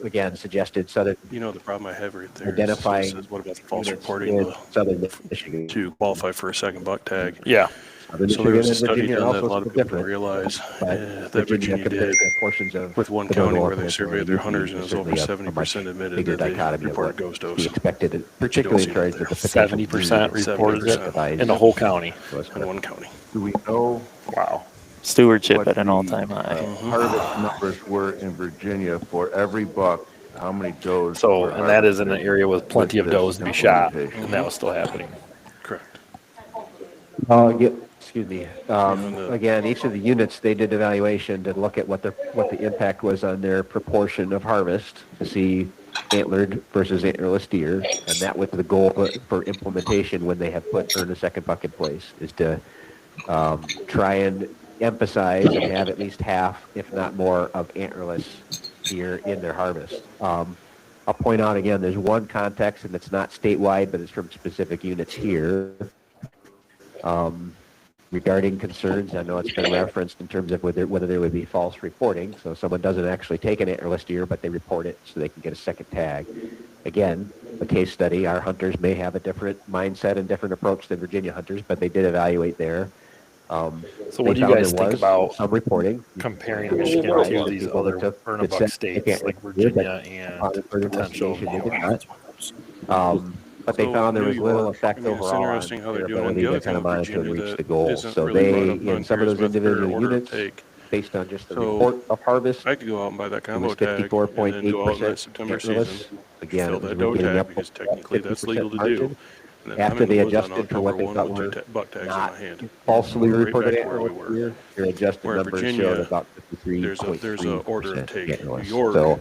again, suggested southern You know, the problem I have right there is identifying it says, what about the false units reporting in southern Michigan. to qualify for a second buck tag? Yeah. Southern So there Michigan was a and study Virginia are done that a also lot of still people don't different, realize but that Virginia Virginia compared did to portions of with one the county North where they surveyed their hunters and it was over 70% admitted bigger that they dichotomy of reported what ghost we dose. expected, particularly in terms of the potential 70% need reported to it incentivize in the whole county. In one county. Do we know Wow. Stewardship what at an the, all-time high. harvest numbers were in Virginia for every buck? How many does? So, were and that is in an harvested area with plenty of with this does to be shot, implementation? and that was still happening. Correct. Excuse me. Again, each of the units, they did evaluation to look at what the impact was on their proportion of harvest to see antlered versus antlerless deer, and that was the goal for implementation when they have put earn a second buck in place, is to try and emphasize and have at least half, if not more, of antlerless deer in their harvest. I'll point out again, there's one context, and it's not statewide, but it's from specific units here. Regarding concerns, I know it's been referenced in terms of whether there would be false reporting. So someone doesn't actually take an antlerless deer, but they report it so they can get a second tag. Again, a case study, our hunters may have a different mindset and different approach than Virginia hunters, but they did evaluate there. So what do you guys think about some reporting comparing Michigan to these other Erna Buck states like Virginia and potential? But they So found there New was little York, effect I mean, it's overall on interesting how their they're doing. And ability the to other kind thing of with monitor and Virginia reach that the goal. isn't So really brought they, up in on some here of is those with their individual order of units, take. based on just the So report of harvest, I could go out and buy that it combo was tag and then go out in that 54.8% September antlerless. season, Again, fill it was that doe getting tag up because to technically that's 50% legal to margin. do. And then I'm After in the they woods on adjusted for what October they 1 thought with were two buck tags in not my hand. falsely We're right reported back to where we antlerless were. deer, their adjusted Where in numbers showed Virginia, about there's a order of 53.3% take. New antlerless. York, So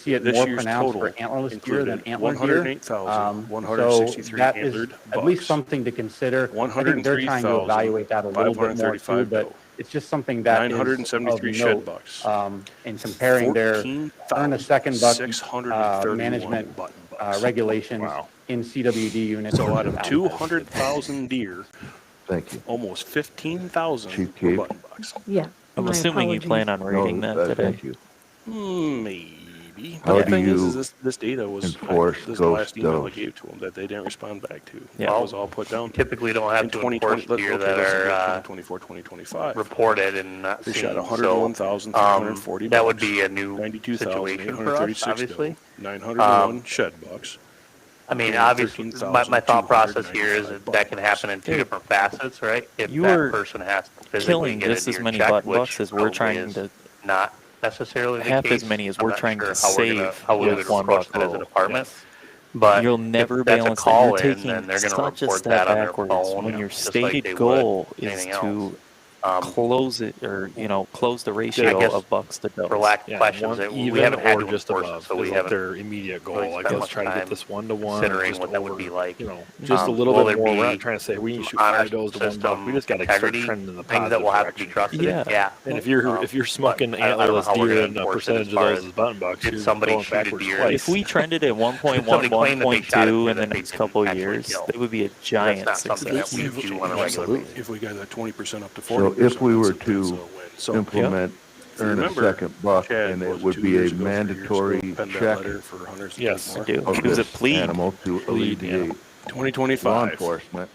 see it This more year's pronounced for total antlerless deer than included antler deer. 108,163 So that is antlered at least bucks, something to consider. I think they're trying to evaluate that a little bit more too, 535 but doe, it's just something that is of 973 shed note bucks, in comparing their earn a second buck 14,631 management button bucks. regulations Wow. in CWD units. So out of versus 200,000 deer, Thank you. almost 15,000 Chief were Cave. button bucks. Yeah. I'm my assuming you plan on reading No, that today. thank you. Maybe. How But the do thing you is this data was enforce this ghost last email I does? gave to them that they didn't respond back to. Yeah. That was all put down. Typically don't have in to 2020. enforce deer that let's look are at 2024, 2025. reported and not They seen. shot So 101,340 that would bucks, be a new situation for us, 92,836 obviously. doe, 901 shed bucks. I mean, and obviously, my thought process here is that can happen in two Dude, different facets, right? If you that were person has to physically killing get a just as deer many checked, button which bucks as we're probably trying is to not necessarily the half case. as many as I'm we're not trying sure to how save we would with one approach buck that as a rule. department. Yes. But You'll if never that's a balance that. call You're in, taking then they're going to such a report step that on their backwards phone, when your just like stated they would goal is anything to else. close it, or close the ratio guess of bucks to does. For lack of questions, we haven't had to just enforce above it, so we is haven't their immediate goal. really Like, spent let's much try to get time this 1-to-1, considering just what that over, would be like. just a little Will bit there more. We're be not trying to say we can shoot honor 5 does to 1 buck. system We just got to start integrity, trending in the things positive that will have to be direction. trusted. Yeah. And if you're smoking but I don't know antlerless how we're deer gonna and a enforce it percentage as of far those as is button bucks, did you're somebody going shoot a backwards deer? twice. If we trended at 1.1, Did somebody claim that they shot a 1.2 deer in the that they next didn't couple actually years, kill? it would be a That's giant not something that success. we do on a regular basis. If we got that 20% up to 40%. So if we were that's a to win. So, implement if you earn a remember, second buck, Chad, and it was it would 2 be years a ago, 3 years ago, mandatory penned that check letter for hunters to Yes, take I more. do. of It was a this plea. animal to alleviate 2025. law enforcement.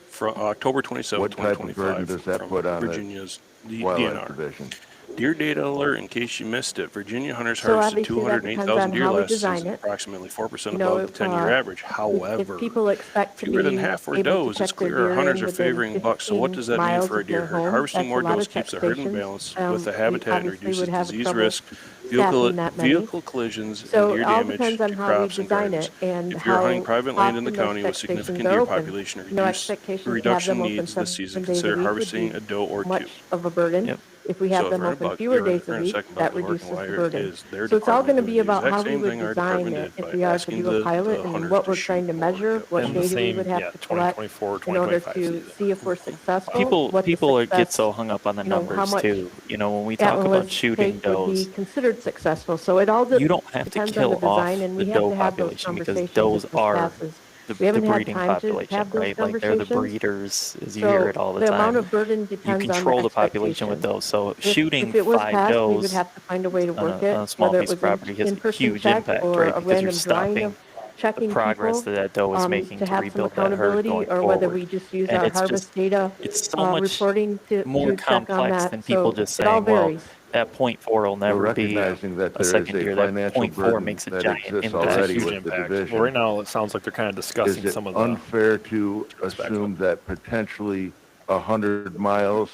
From October 27, What type of 2025, burden does that from put on the Virginia's Wildlife DNR. Division? Deer data alert, in case you missed it. Virginia hunters So harvested obviously that depends 208,000 on deer how we last design season, it. approximately 4% You know, above the 10-year average. if However, people expect to fewer than be half were able to does. It's check their clear our deer hunters in are within favoring bucks. So what 15 does that mean miles for our of deer their herd? home, Harvesting that's a more lot does of keeps check the herd in stations. balance with the We habitat and obviously reduces would have disease trouble risk, staffing that many. vehicle collisions, and So deer it all damage depends on to how we crops and design gardens. it and If you're hunting how private land in the often those county check with stations significant are deer open. population, No expectation to have reduction them open needs this 7 season, days a consider week would harvesting be a doe or two. much of a burden. Yep. If we have So if them we're in a open buck, fewer you're in days a a week, second buck that is working reduces the wire burden. is their So it's all going to department be doing the about how exact we same would thing our design department it did if by we are to asking do a pilot and hunters what to we're trying to shoot more. measure, what And the data we same, would have yeah, to collect 2024, in order 2025 to season. see if we're successful, People what the get success, so hung up on the how numbers much too. When we talk about antlerless shooting take would be does, considered successful. So it all you don't have to depends on kill the design, off and the we have doe to have those population, because conversations does if this are passes. the We haven't had breeding time to population, have those right? Like, they're the conversations. breeders, as you hear So it all the the amount time. of burden You depends on the control the population with expectation. does. So If shooting it was 5 passed, we would does have to find a way to on work a it, small whether it piece of was property has a in-person huge check impact, or right? a Because you're random drawing stopping of the checking progress people, that that doe is making to to have some rebuild that herd accountability, going or whether forward. we just use And our it's just, harvest data it's so much reporting more to check on complex that. than people So just it all saying, well, varies. that .4 will So never be recognizing that a there is second a deer. That financial .4 burden makes a that giant exists impact. That's a already huge with the impact. division, Well, right now, it sounds like they're kind of discussing is it some of the unfair to aspects of assume that potentially 100 miles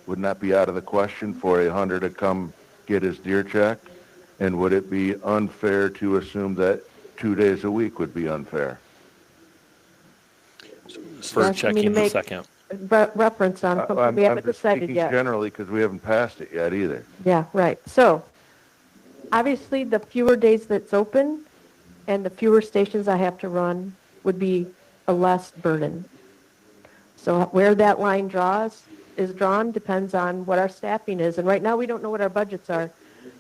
would not be out of the question for a hunter to come get his deer checked? And would it be unfair to assume that 2 days a week would be unfair? for Asking me to checking the make second. reference on something we I'm haven't just decided speaking yet. generally because we haven't passed it yet either. Yeah, right. So obviously, the fewer days that's open and the fewer stations I have to run would be a less burden. So where that line is drawn depends on what our staffing is. And right now, we don't know what our budgets are.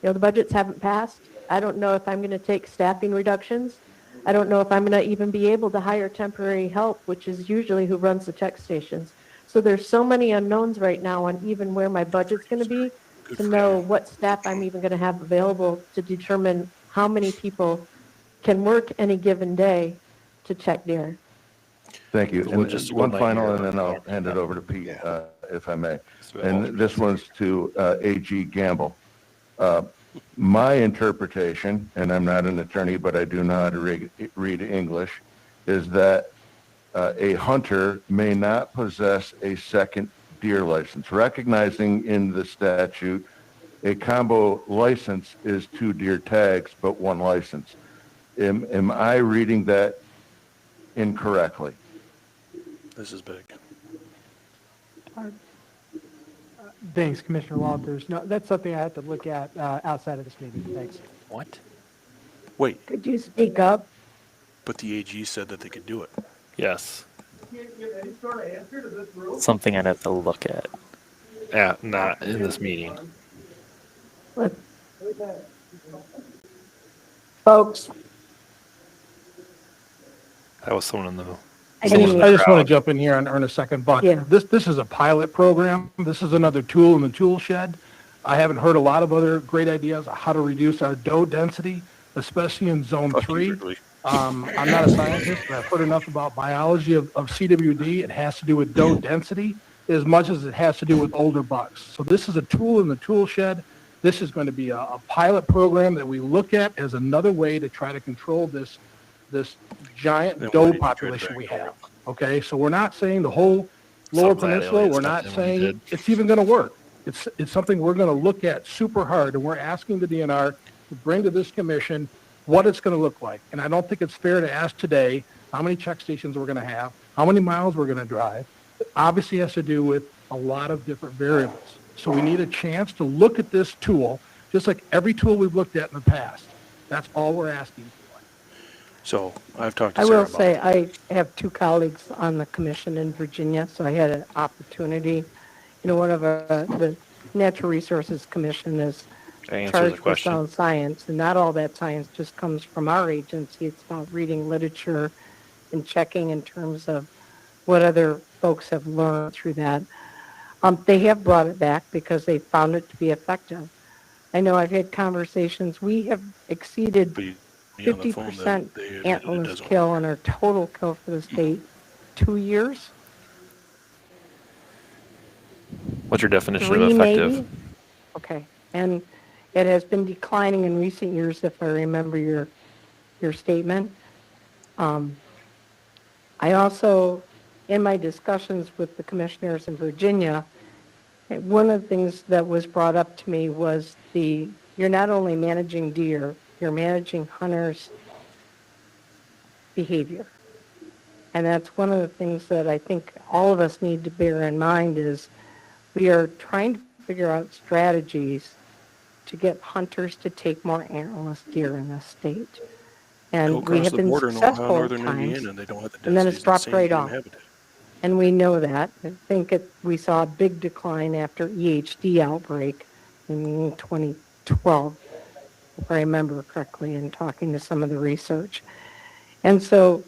The budgets haven't passed. I don't know if I'm going to take staffing reductions. I don't know if I'm going to even be able to hire temporary help, which is usually who runs the check stations. So there's so many unknowns right now on even where my budget's going to be to know what staff I'm even going to have available to determine how many people can work any given day to check deer. Thank you. The And logistical one final, nightmare. and then I'll hand it over to Pete, if I may. So And this one's to AG Gamble. My interpretation, and I'm not an attorney, but I do know how to read English, is that a hunter may not possess a second deer license, recognizing in the statute a combo license is 2 deer tags, but 1 license. Am I reading that incorrectly? This is big. Thanks, Commissioner Walters. No, that's something I have to look at outside of this meeting. Thanks. What? Wait, Could you speak up? but the AG said that they could do it. Yes. Something I'd have to look at. Yeah, not in this meeting. Folks, That was someone in the. I just want to jump in here and earn a second buck. Yeah. This is a pilot program. This is another tool in the tool shed. I haven't heard a lot of other great ideas on how to reduce our doe density, especially in zone 3. I'm not a scientist, but I've heard enough about biology of CWD. It has to do with doe density as much as it has to do with older bucks. So this is a tool in the tool shed. This is going to be a pilot program that we look at as another way to try to control this giant Then why doe did you population tread we back? have. Okay, so we're not saying the whole lower So glad peninsula, Elliot we're stepped not in when he saying did. it's even going to work. It's something we're going to look at super hard, and we're asking the DNR to bring to this commission what it's going to look like. And I don't think it's fair to ask today how many check stations we're going to have, how many miles we're going to drive. It obviously has to do with a lot of different variables. So we need a chance to look at this tool, just like every tool we've looked at in the past. That's all we're asking for. So I've talked to I Sarah will about say, it. I have two colleagues on the commission in Virginia, so I had an opportunity. One of the Natural Resources Commission is answer the charged with question. sound science, and not all that science just comes from our agency. It's about reading literature and checking in terms of what other folks have learned through that. They have brought it back because they found it to be effective. I know I've had conversations. We have exceeded But you on the phone that 50% they admitted it antlerless doesn't kill on our total kill for the state 2 years. What's your definition 3 of effective? maybe. Okay. And it has been declining in recent years, if I remember your statement. I also, in my discussions with the commissioners in Virginia, one of the things that was brought up to me was you're not only managing deer, you're managing hunters' behavior. And that's one of the things that I think all of us need to bear in mind is we are trying to figure out strategies to get hunters to take more antlerless deer in the state. And go we across have the been border in Ohio, successful at northern times, Indiana, and they don't have the and then it's densities of the dropped same right game off. habitat. And we know that. I think we saw a big decline after EHD outbreak in 2012, if I remember correctly, in talking to some of the research. And so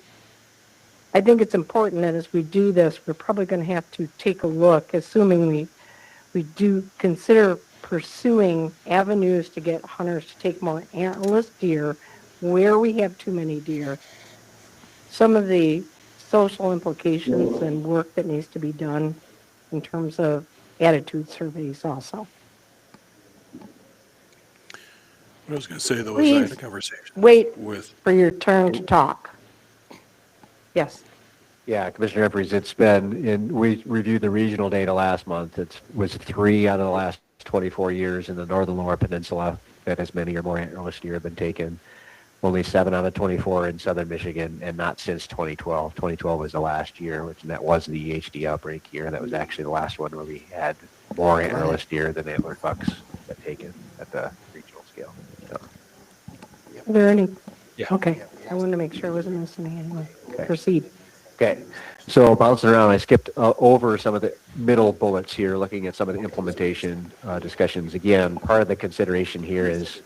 I think it's important that as we do this, we're probably going to have to take a look, assuming we do consider pursuing avenues to get hunters to take more antlerless deer where we have too many deer. Some of the social implications and work that needs to be done in terms of attitude surveys also. What I was going to say, though, is I had a Please conversation wait with for your turn to talk. Yes. Yeah, Commissioner Jeffries, we reviewed the regional data last month. It was 3 out of the last 24 years in the northern lower peninsula that as many or more antlerless deer have been taken. Only 7 out of 24 in southern Michigan, and not since 2012. 2012 was the last year, that was the EHD outbreak year. That was actually the last one where we had more antlerless deer than antlered bucks that taken at the regional scale. So. Are there any? Yeah. Okay. I wanted to make sure I wasn't missing anyone. Okay. Proceed. Okay, so bouncing around, I skipped over some of the middle bullets here, looking at some of the implementation discussions. Again, part of the consideration here is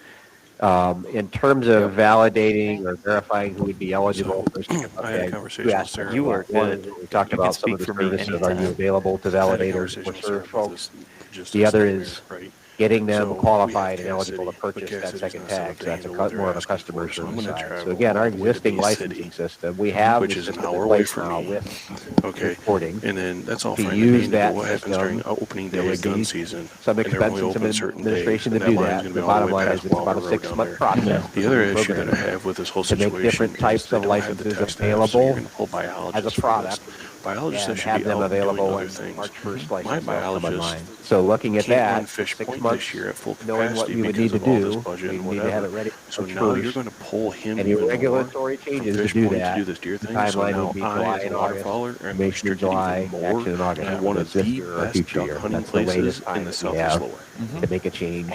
in terms of validating or verifying who would be eligible for I had a conversation with Sarah. You are one, good. we talked You can about some of the speak for me services. Are you anytime. available to I had a validate or conversation with serve Sarah about folks? this just The a other second is ago, right? getting them So qualified we and have eligible to Cassidy, but purchase that Cassidy's second not set up tag. to So that's handle what more of they're a asking customer for, so I'm service gonna side. travel So again, our all the way to existing Bee licensing City, system, we have which the is an system in hour away place from now me. with Okay, reporting. and then that's all To fine and use dandy, but that what happens during system, opening there day would of gun be season, some and they're expense only and some open certain days, administration to and that do line's that. gonna The be all the bottom way line past is it's about Walker a Road down 6-month there. process. The to other do issue that I programming have with this whole to make situation different is types they of don't have the licenses tech staff, so you're available gonna pull as biologists a for this. product Biologists that and should have be them out doing available other when things. March 1st My licenses come biologist online. So looking at can't run that, Fish 6 Point months, this year at full knowing what capacity we would because need to of all this do, budget we and need to have whatever. it ready So March now you're 1st. going to pull him Any even more regulatory from changes to Fish do Point to that, do this deer the thing. So timeline now would be I, July as a and August, waterfowler, am maybe restricted July, even more, action in August, and whether one it's of this the year or best future duck year. hunting That's the places latest in time the that we south have is lower. to make a change.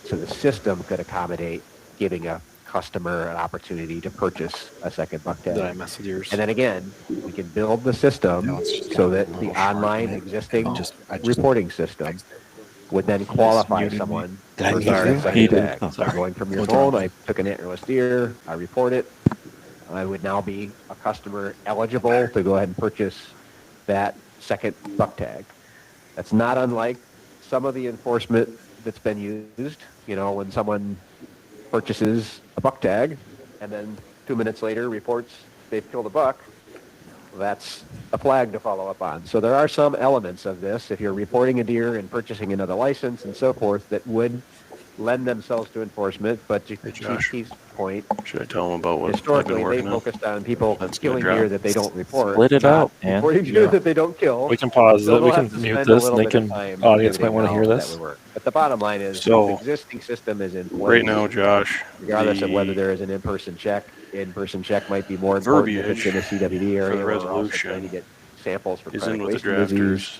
So the system could accommodate giving a customer an opportunity to purchase a second buck Did I tag. mess with yours? And then again, we can build the system so that the online existing reporting system would then qualify someone to purchase that second tag. So going from your phone, I took an antlerless deer, I report it. I would now be a customer eligible to go ahead and purchase that second buck tag. That's not unlike some of the enforcement that's been used. When someone purchases a buck tag and then 2 minutes later reports they've killed a buck, that's a flag to follow up on. So there are some elements of this, if you're reporting a deer and purchasing another license and so forth, that would lend themselves to enforcement. But to Chief Keith's point, should I tell them about what I've been historically working they on? focused on people That's killing gonna deer drop. that they don't report, Split it not out, man. reporting deer that they don't kill. We can pause So it. We they'll can have to mute spend a this, little and they bit of can. time Audience might exhibiting want to hear knowledge this. that would work. But the bottom line is, So, the existing system is in place. Right now, Josh, regardless of whether the there is an in-person check. In-person check might be more important if it's in a CWD for area the where we're also resolution trying to get samples for is chronic in with the wasting disease. drafters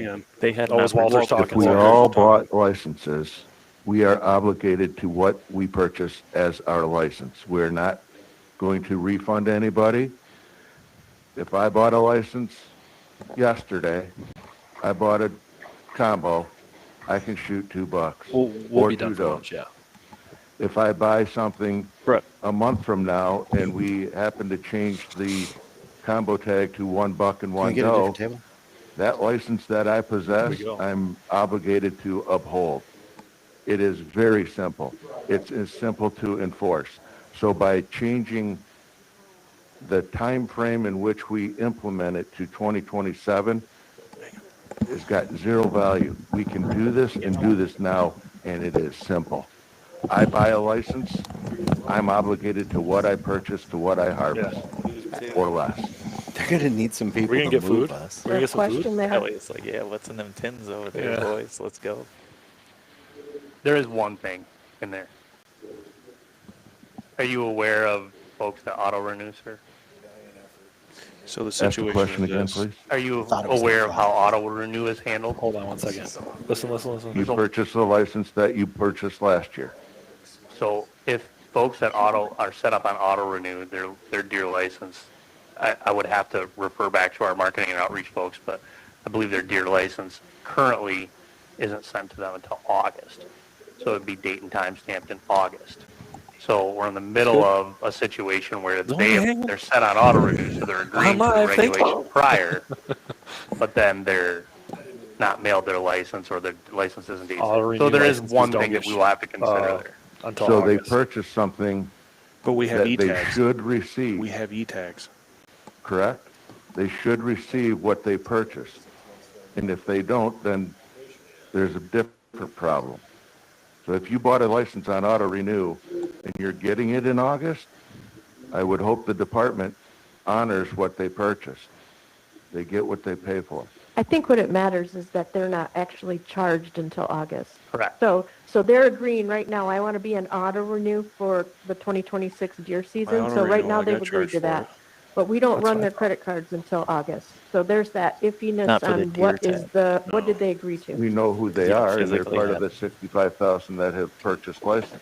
hang on. They had Oh, not was Walter's received talking? If we Walter's all talking. bought licenses, we are obligated to what we purchase as our license. We're not going to refund anybody. If I bought a license yesterday, I bought a combo, I can shoot $2 We'll or be done two for does. lunch, yeah. If I buy something Right. a month from now and we happen to change the combo tag to $1 and Can we one get a doe, different table? that license that I possess, go. I'm obligated to uphold. It is very simple. It's simple to enforce. So by changing the time frame in which we implement it to 2027 has got zero value. We can do this and do this now, and it is simple. I buy a license, I'm obligated to what I purchase, to what I harvest, or less. They're gonna need some people We're gonna to get move food. us. We're gonna get some food. Question there? Kelly's like, yeah, what's in them tins over there, Yeah. boys? Let's go. There is one thing in there. Are you aware of folks that auto renew, sir? So the Ask the situation question is again, this. please. Are you aware of how auto renew is handled? Hold on one second. Listen. You purchased the license that you purchased last year. So if folks that are set up on auto renew their deer license, I would have to refer back to our marketing and outreach folks, but I believe their deer license currently isn't sent to them until August. So it'd be date and time stamped in August. So we're in the middle of a situation where they're set on auto renew, so they're agreeing to the regulation prior, but then they're not mailed their license or their license isn't date stamped. So there is one thing that we will have to consider there. So they purchased something But we have that they e-tags. should receive. We have e-tags. Correct? They should receive what they purchased. And if they don't, then there's a different problem. So if you bought a license on auto renew and you're getting it in August, I would hope the department honors what they purchased. They get what they pay for. I think what it matters is that they're not actually charged until August. Correct. So they're agreeing right now, I want to be an auto renew for the 2026 deer season. auto So right renew, now I they've got agreed charged to for that. it. But we don't That's run what I their thought. credit cards until August. So there's that iffiness Not for the on deer what is tag. what did they agree to? We know who they Yeah, are, and they're physically part of have the 65,000 that have purchased licenses.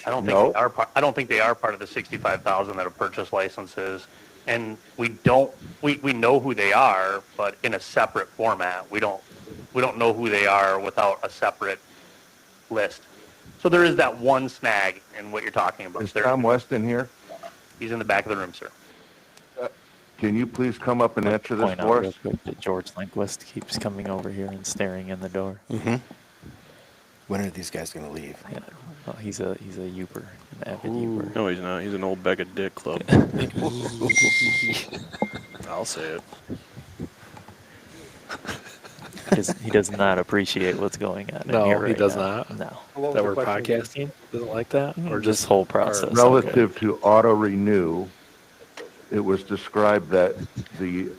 I don't think No. they are part. I don't think they are part of the 65,000 that have purchased licenses, and we know who they are, but in a separate format. We don't know who they are without a separate list. So there is that one snag in what you're talking about. Is Tom Weston here? He's in the back of the room, sir. Can you please come up and answer this Point out for real us? quick that George Lindquist keeps coming over here and staring in the door. Mm-hmm. When are these guys gonna leave? Yeah. Well, he's a Uber, an avid Uber. No, he's not. He's an old bag of dick club. I'll say it. He does not appreciate what's going on. in No, here he right does now. not. No. That we're podcasting. Doesn't like that, or This just whole process. Relative to auto renew, it was described that the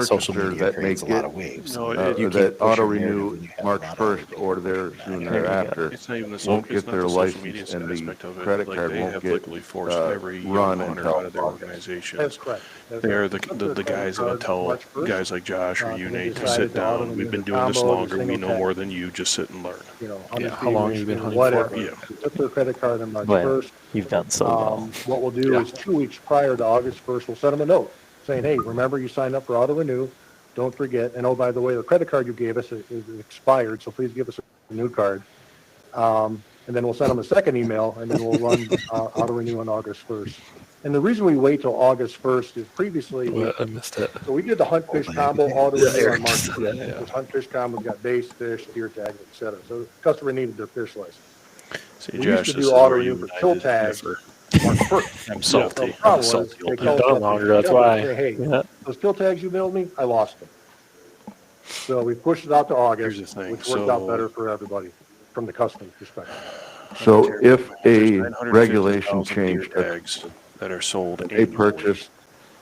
Social purchaser media that may creates a lot get of waves. No, You can't that push auto your narrative renew when you have a March lot of 1st or there soon There you go. thereafter It's not even the won't it's get not their the social media license, and the aspect of it. credit Like, card they won't have get legally forced every run young hunter until out of their August. organizations. That's correct. That's They are right. the guys that will tell guys like Josh or you, they Nate, to decided sit to auto down. We've been renew doing this combo, longer. We single know tag. more than you. Just sit and learn. You know, Yeah, how long have you been hunting whatever. for? Yeah. They took their credit card on March Well, 1st. you've done so well. What we'll do is 2 weeks prior to August 1st, we'll send them a note saying, hey, remember you signed up for auto renew. Don't forget. And oh, by the way, the credit card you gave us is expired, so please give us a new card. And then we'll send them a second email, and then we'll run auto renew on August 1st. And the reason we wait till August 1st is previously, I missed it. so we did the hunt fish combo auto renew on March 1st. Yeah. This hunt fish combo got base fish, deer tag, et cetera. So the customer needed their fish license. See, We Josh, used to this do is auto where renew you for and I kill did tags differ. March 1st. I'm So salty. the problem I'm was salty. they old called You've done up longer, to that's the why. shop and say, hey, Yeah. those kill tags you mailed me, I lost them. So we pushed it out to August, Here's the thing, which worked out so- better for everybody from the customer's perspective. So if There's a 950,000 regulation deer change that tags that are sold they annually. purchased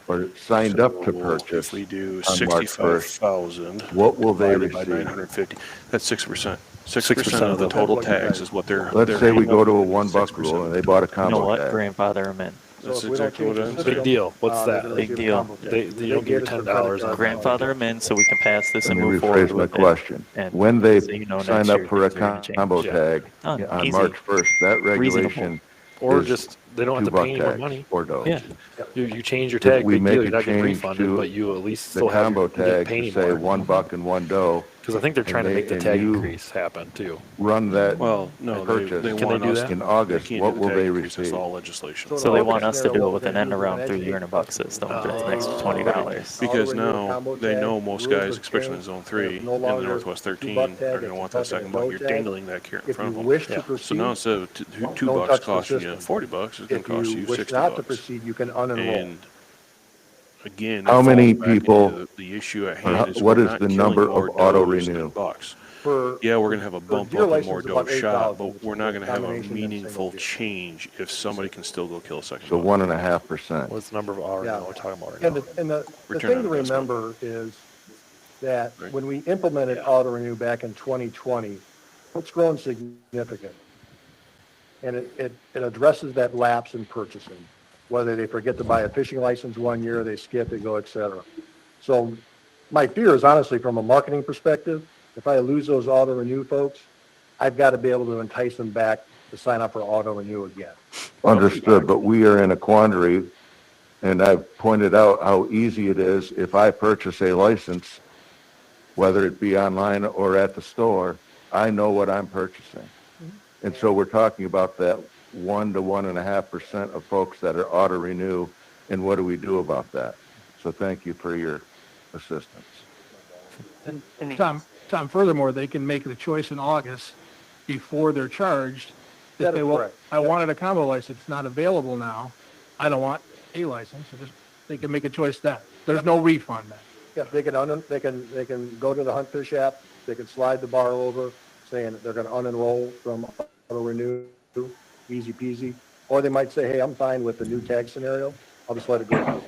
or signed up to So purchase If we do on March 1st, 65,000, what will they divided by receive? 950, that's 6%. 6% of the total tags is what they're. Let's they're say we annual go to a 6%. $1 rule and they bought a You know combo what? tag. Grandfather them in. That's So if we don't exactly what change it the is. Big deal. What's they're that? gonna Big receive a deal. combo tag. They They don't give you get us their $10 credit on card. Grandfather them in so we can pass this Let and me move forward rephrase my with it. question. And When they so you know sign next up year for a things are gonna change. combo Yeah. tag Oh, on easy. March 1st, that regulation Reasonable. Or is just they don't have to $2 pay any more tags money. or does. Yeah. You change your If tag, we big make deal. a You're not getting change refunded, to but you at least the still have combo you didn't tag pay to any say more. $1 and $1 doe, Because I think they're And trying to make the and tag you increase happen too. Run that Well, no, purchase they Can want they do us that? in They August, can't what do will the tag they increase. That's receive? all legislation. So they want us to do it with an end around through the earn-a-buck system for the next $20. Because now they know most guys, especially in Zone 3 and the Northwest 13, are going to want that second buck. You're dangling that carrot in If front you of wish them. to proceed, So now instead of two don't bucks touch the costing you system. $40, it's going to If cost you you wish 60 not to bucks. proceed, you can unenroll. And again, How it many falls back people, into the issue at or hand is what we're is not the killing number more of auto does than renew? bucks. For, Yeah, we're going to have a bump deer up and license more is about does shot, 8,000, but we're not going to have a combination and single meaningful deer. change if somebody can still go kill a second So buck. 1.5%. What's the number of hours Yeah. we're talking about right And now? the Return thing on to investment. remember is that Right. when we implemented auto renew back in 2020, it's grown significant. And it addresses that lapse in purchasing, whether they forget to buy a fishing license 1 year, they skip, they go, et cetera. So my fear is honestly from a marketing perspective, if I lose those auto renew folks, I've got to be able to entice them back to sign up for auto renew again. Understood, but we are in a quandary, and I've pointed out how easy it is if I purchase a license, whether it be online or at the store, I know what I'm purchasing. And so we're talking about that 1 to 1.5% of folks that are auto renew, and what do we do about that? So thank you for your assistance. And Tom, furthermore, they can make the choice in August before they're charged. They That say, is well, correct. I wanted a combo license, it's not available now. I don't want a license. So they can make a choice then. There's no refund then. Yeah, they can go to the Hunt Fish app, they can slide the bar over saying that they're going to unenroll from auto renew, easy peasy. Or they might say, hey, I'm fine with the new tag scenario. I'll just let it go.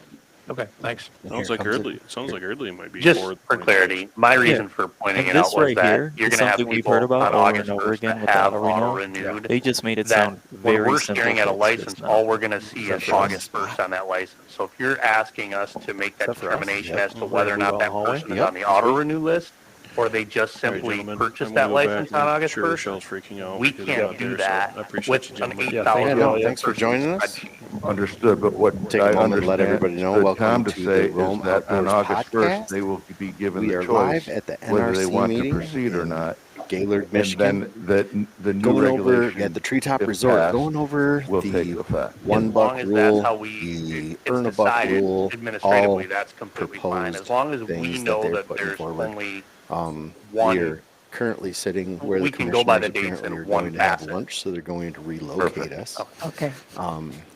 Okay, thanks. Sounds like Eardley. It sounds like Eardley might be Just for for clarity, my reason for pointing And it out this was right that here you're is going to have something we've people heard about on over August and over 1st again that with the have auto auto renewal. renewed. They just made it that sound when very we're simple staring at a fix license, just now. all we're going to see Except is for us. August 1st on that license. So if you're asking us to make that Except for us. determination Yep. as to We're whether or gonna not move that down the hallway. person is Yep. on the auto renew list, or they just All right, simply gentlemen, purchased I'm that gonna go back license and on make August sure 1st, Michelle's freaking out we because he's out can't do there, so that I appreciate with you, an gentlemen. 8,000 no, thanks for person joining us. spreadsheet. Understood, but what Take I a moment to let everybody know. understood Tom Welcome to to say the is Rome that on Outdoors August 1st, podcast. they will be given We the are choice live at the whether they NRC want to meeting proceed or in not. Gaylord, And Michigan. then the new Going over regulation, at the Treetop if Resort, passed, going over will take the effect. As one long buck as that's how rule, we, the it's earn a buck decided rule, administratively, all that's completely fine. As proposed long as we things that know they're that putting there's forward. only We one, are currently sitting where the we can go by commissioners the dates apparently in are one going to have passing. lunch, so they're going to relocate us. Okay.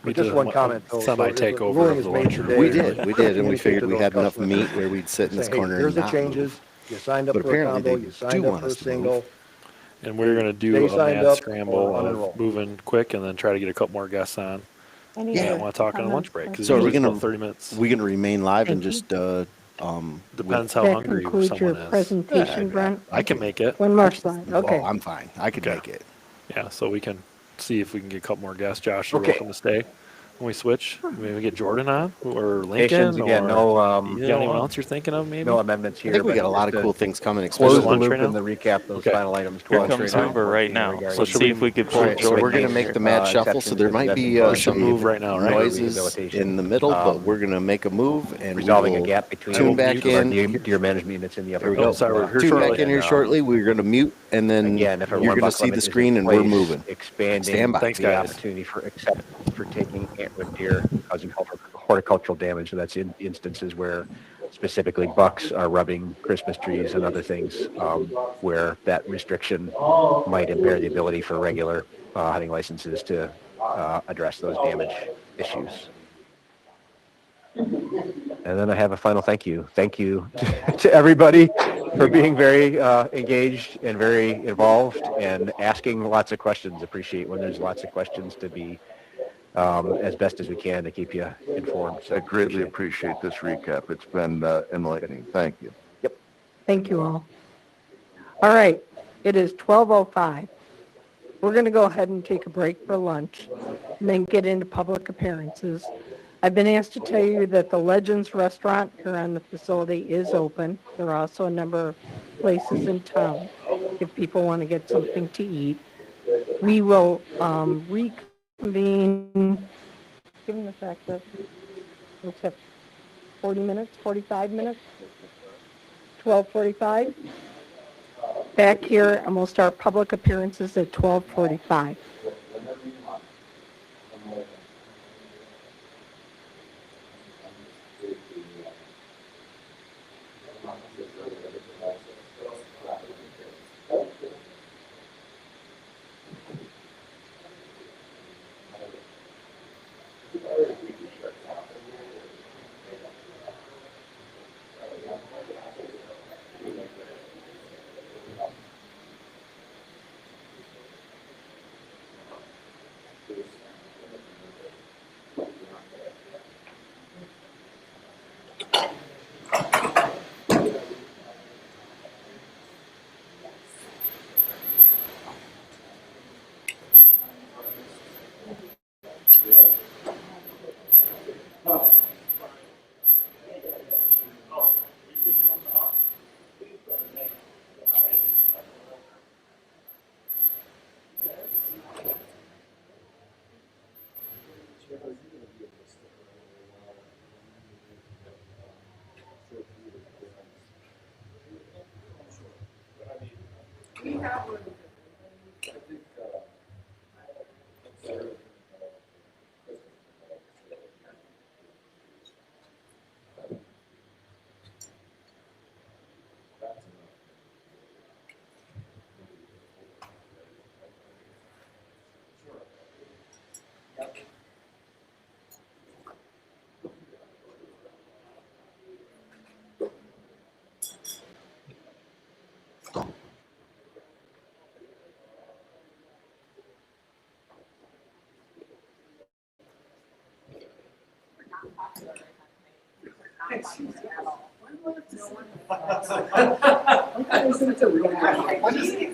We Just did one a comment, though. So if semi-takeover the ruling of is the made lunchroom. today, We did, and we communicate figured to we those had enough customers meat where we'd sit in this say, hey, corner here's and the not changes. move. You signed up But for a apparently combo, they you signed do up want for a us to move. single. And we're going to do They a signed mad up scramble or of unenroll. moving quick and then try to get a couple more guests on. I need Yeah, I to want to talk on a comment. lunch break because So are we usually it's gonna about 30 minutes. remain live and Thank you. just Depends how That hungry concludes your someone is. presentation, Brent. I can make it. One more slide. Oh, Okay. I'm fine. I could make it. Yeah, so we can see if we can get a couple more guests. Josh, you're Okay. welcome to stay. When we switch, maybe we get Jordan on or Patience, Lincoln again, or no, you got anyone else you're thinking of maybe? no amendments I here. think we but got a lot of just cool to things coming. Close especially the lunch loop right now? and the recap those Okay. final items. Here 12 comes through Hoover right 14 now. regarding Let's see if we could All pull right, so we're Jordan going to in make here. the mad shuffle. exceptions So there to might possessing be bugs, should some move right now, right? noises rehabilitation. in the middle, but we're going to make a move and resolving we a will gap between tune back our in. deer management units in the upper There we go. Oh, sorry, we're here Tune shortly. back in here shortly. We're going to mute, and then Again, if a you're one going to buck see limit the is in screen, and we're place, moving. expanding Stand by. Thanks, the guys. opportunity for taking antlered deer causing horticultural damage. So that's in instances where specifically bucks are rubbing Christmas trees and other things where that restriction might impair the ability for regular hunting licenses to address those damage issues. And then I have a final thank you. Thank you to everybody for being very engaged and very involved and asking lots of questions. Appreciate when there's lots of questions to be as best as we can to keep you informed. So I greatly appreciate this recap. It's been enlightening. Thank you. Yep. Thank you all. All right. It is 12:05. We're going to go ahead and take a break for lunch and then get into public appearances. I've been asked to tell you that the Legends restaurant here on the facility is open. There are also a number of places in town if people want to get something to eat. We will reconvene, given the fact that we'll have 40 minutes, 45 minutes, 12:45. back here, and we'll start public appearances at 12:45.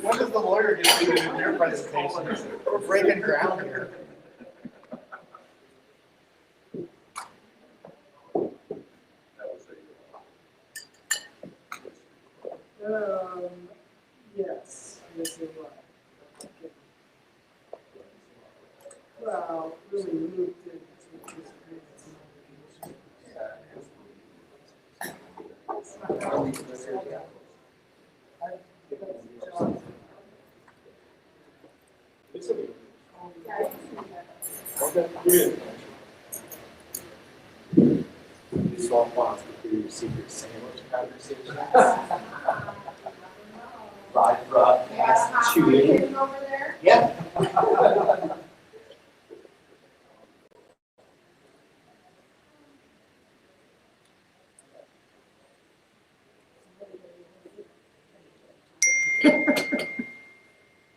When does the lawyer get to do their presentation? We're breaking ground here. Yes, yes, it was. Well, really moved into disagreements among the commission. Swamp wants to do secret sandwich conversation. Live broadcast, chewing. Yeah.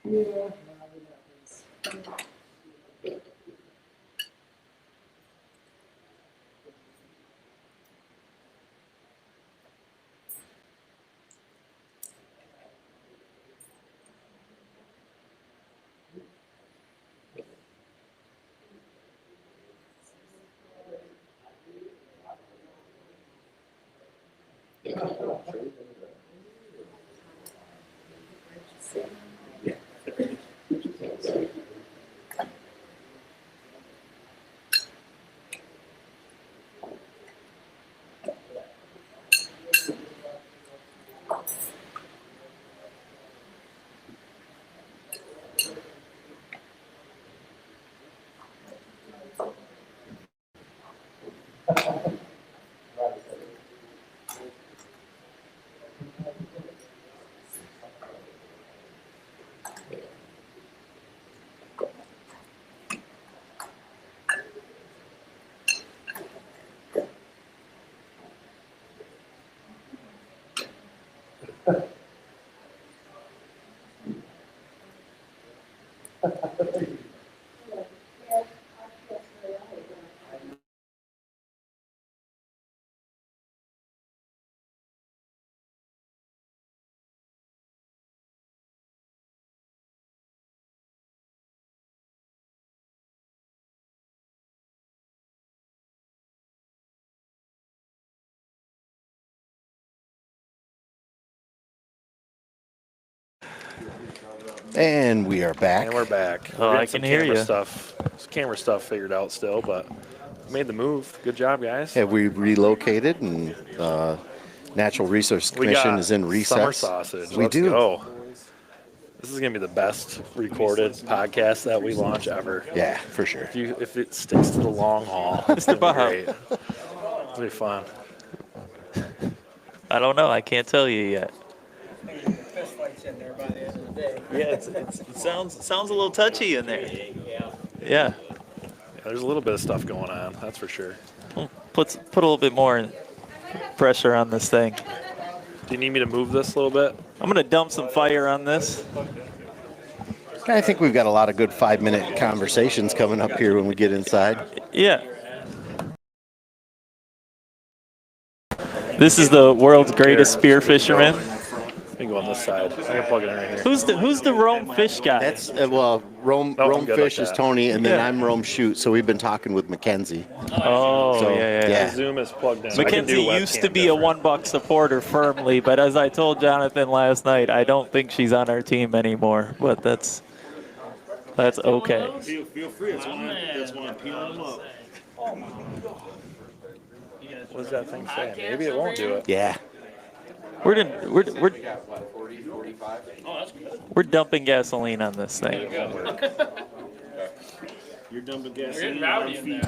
Yeah. And we are back. And we're back. Oh, We're I getting can hear you. some camera stuff figured out still, but made the move. Good job, guys. Yeah, we relocated, and Natural Resource We Commission got is in recess. summer sausage. We Let's do. go. This is gonna be the best recorded podcast that we launch ever. Yeah, for sure. If it sticks to the long haul, it's gonna be great. It'll be fun. I don't know. I can't tell you yet. Fist fights in there by the end of the day. Yeah, it sounds a little touchy in there. Yeah. Yeah. There's a little bit of stuff going on, that's for sure. Put a little bit more pressure on this thing. Do you need me to move this a little bit? I'm gonna dump some fire on this. I think we've got a lot of good 5-minute conversations coming up here when we get inside. Yeah. This is the world's greatest spear fisherman. You can go on this side. I can plug it in right here. Who's the Rome Fish guy? That's Rome Fish is Tony, and then I'm Rome Shoot. So we've been talking with Mackenzie. Oh, So, yeah. Zoom is plugged in. Mackenzie used to be a $1 supporter firmly, but as I told Jonathan last night, I don't think she's on our team anymore. But that's okay. Feel free. That's why I'm peeling them up. What does that thing say? Maybe it won't do it. Yeah. We're dumping gasoline on this thing. You're dumping gasoline on my feet.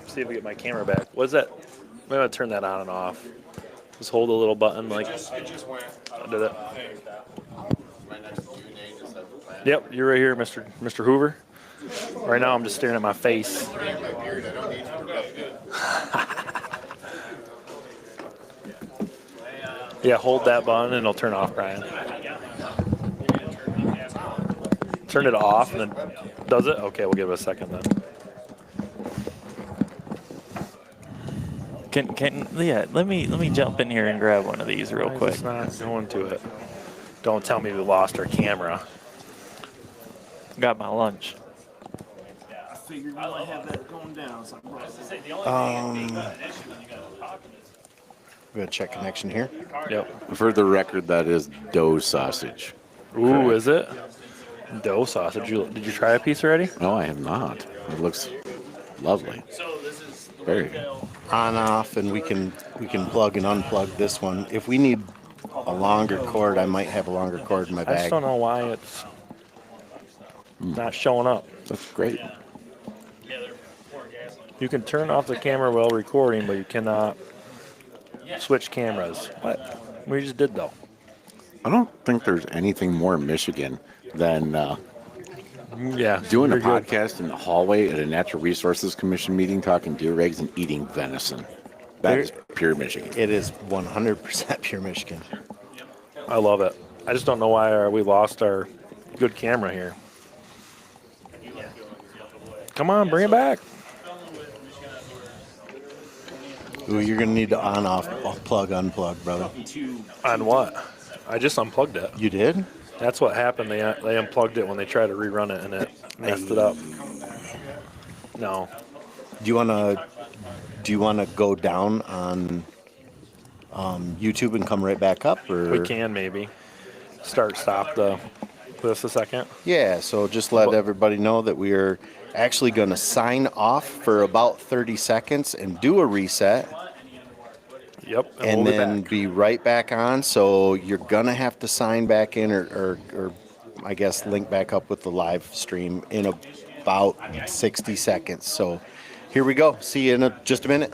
See if we get my camera back. What's that? I'm gonna turn that on and off. Just hold a little button like. I did it. Yep, you're right here, Mr. Hoover. Right now, I'm just staring at my face. Yeah, hold that button and it'll turn off, Brian. Turn it off and then does it? Okay, we'll give it a second then. Let me jump in here and grab one of these real quick. It's not going to it. Don't tell me we lost our camera. Got my lunch. I figured we might have that going down. So We're gonna check connection here. Yep. For the record, that is dough sausage. Ooh, is it? Dough sausage. Did you try a piece already? No, I have not. It looks lovely. Very. On off, and we can plug and unplug this one. If we need a longer cord, I might have a longer cord in my I bag. just don't know why it's not showing up. That's great. You can turn off the camera while recording, but you cannot switch cameras. What? We just did though. I don't think there's anything more in Michigan than doing a you're good. podcast in the hallway at a Natural Resources Commission meeting, talking deer eggs and eating venison. That is pure Michigan. It is 100% pure Michigan. I love it. I just don't know why we lost our good camera here. Come on, bring it back. Ooh, you're gonna need to on off plug unplug, brother. On what? I just unplugged it. You did? That's what happened. They unplugged it when they tried to rerun it, and it messed it up. No. Do you wanna go down on YouTube and come right back up, or We can maybe stop this a second. Yeah, so just let everybody know that we are actually going to sign off for about 30 seconds and do a reset. Yep. And we'll then be right back on. So you're going to have to sign back in or I guess link back up with the live stream in about 60 seconds. So here we go. See you in just a minute.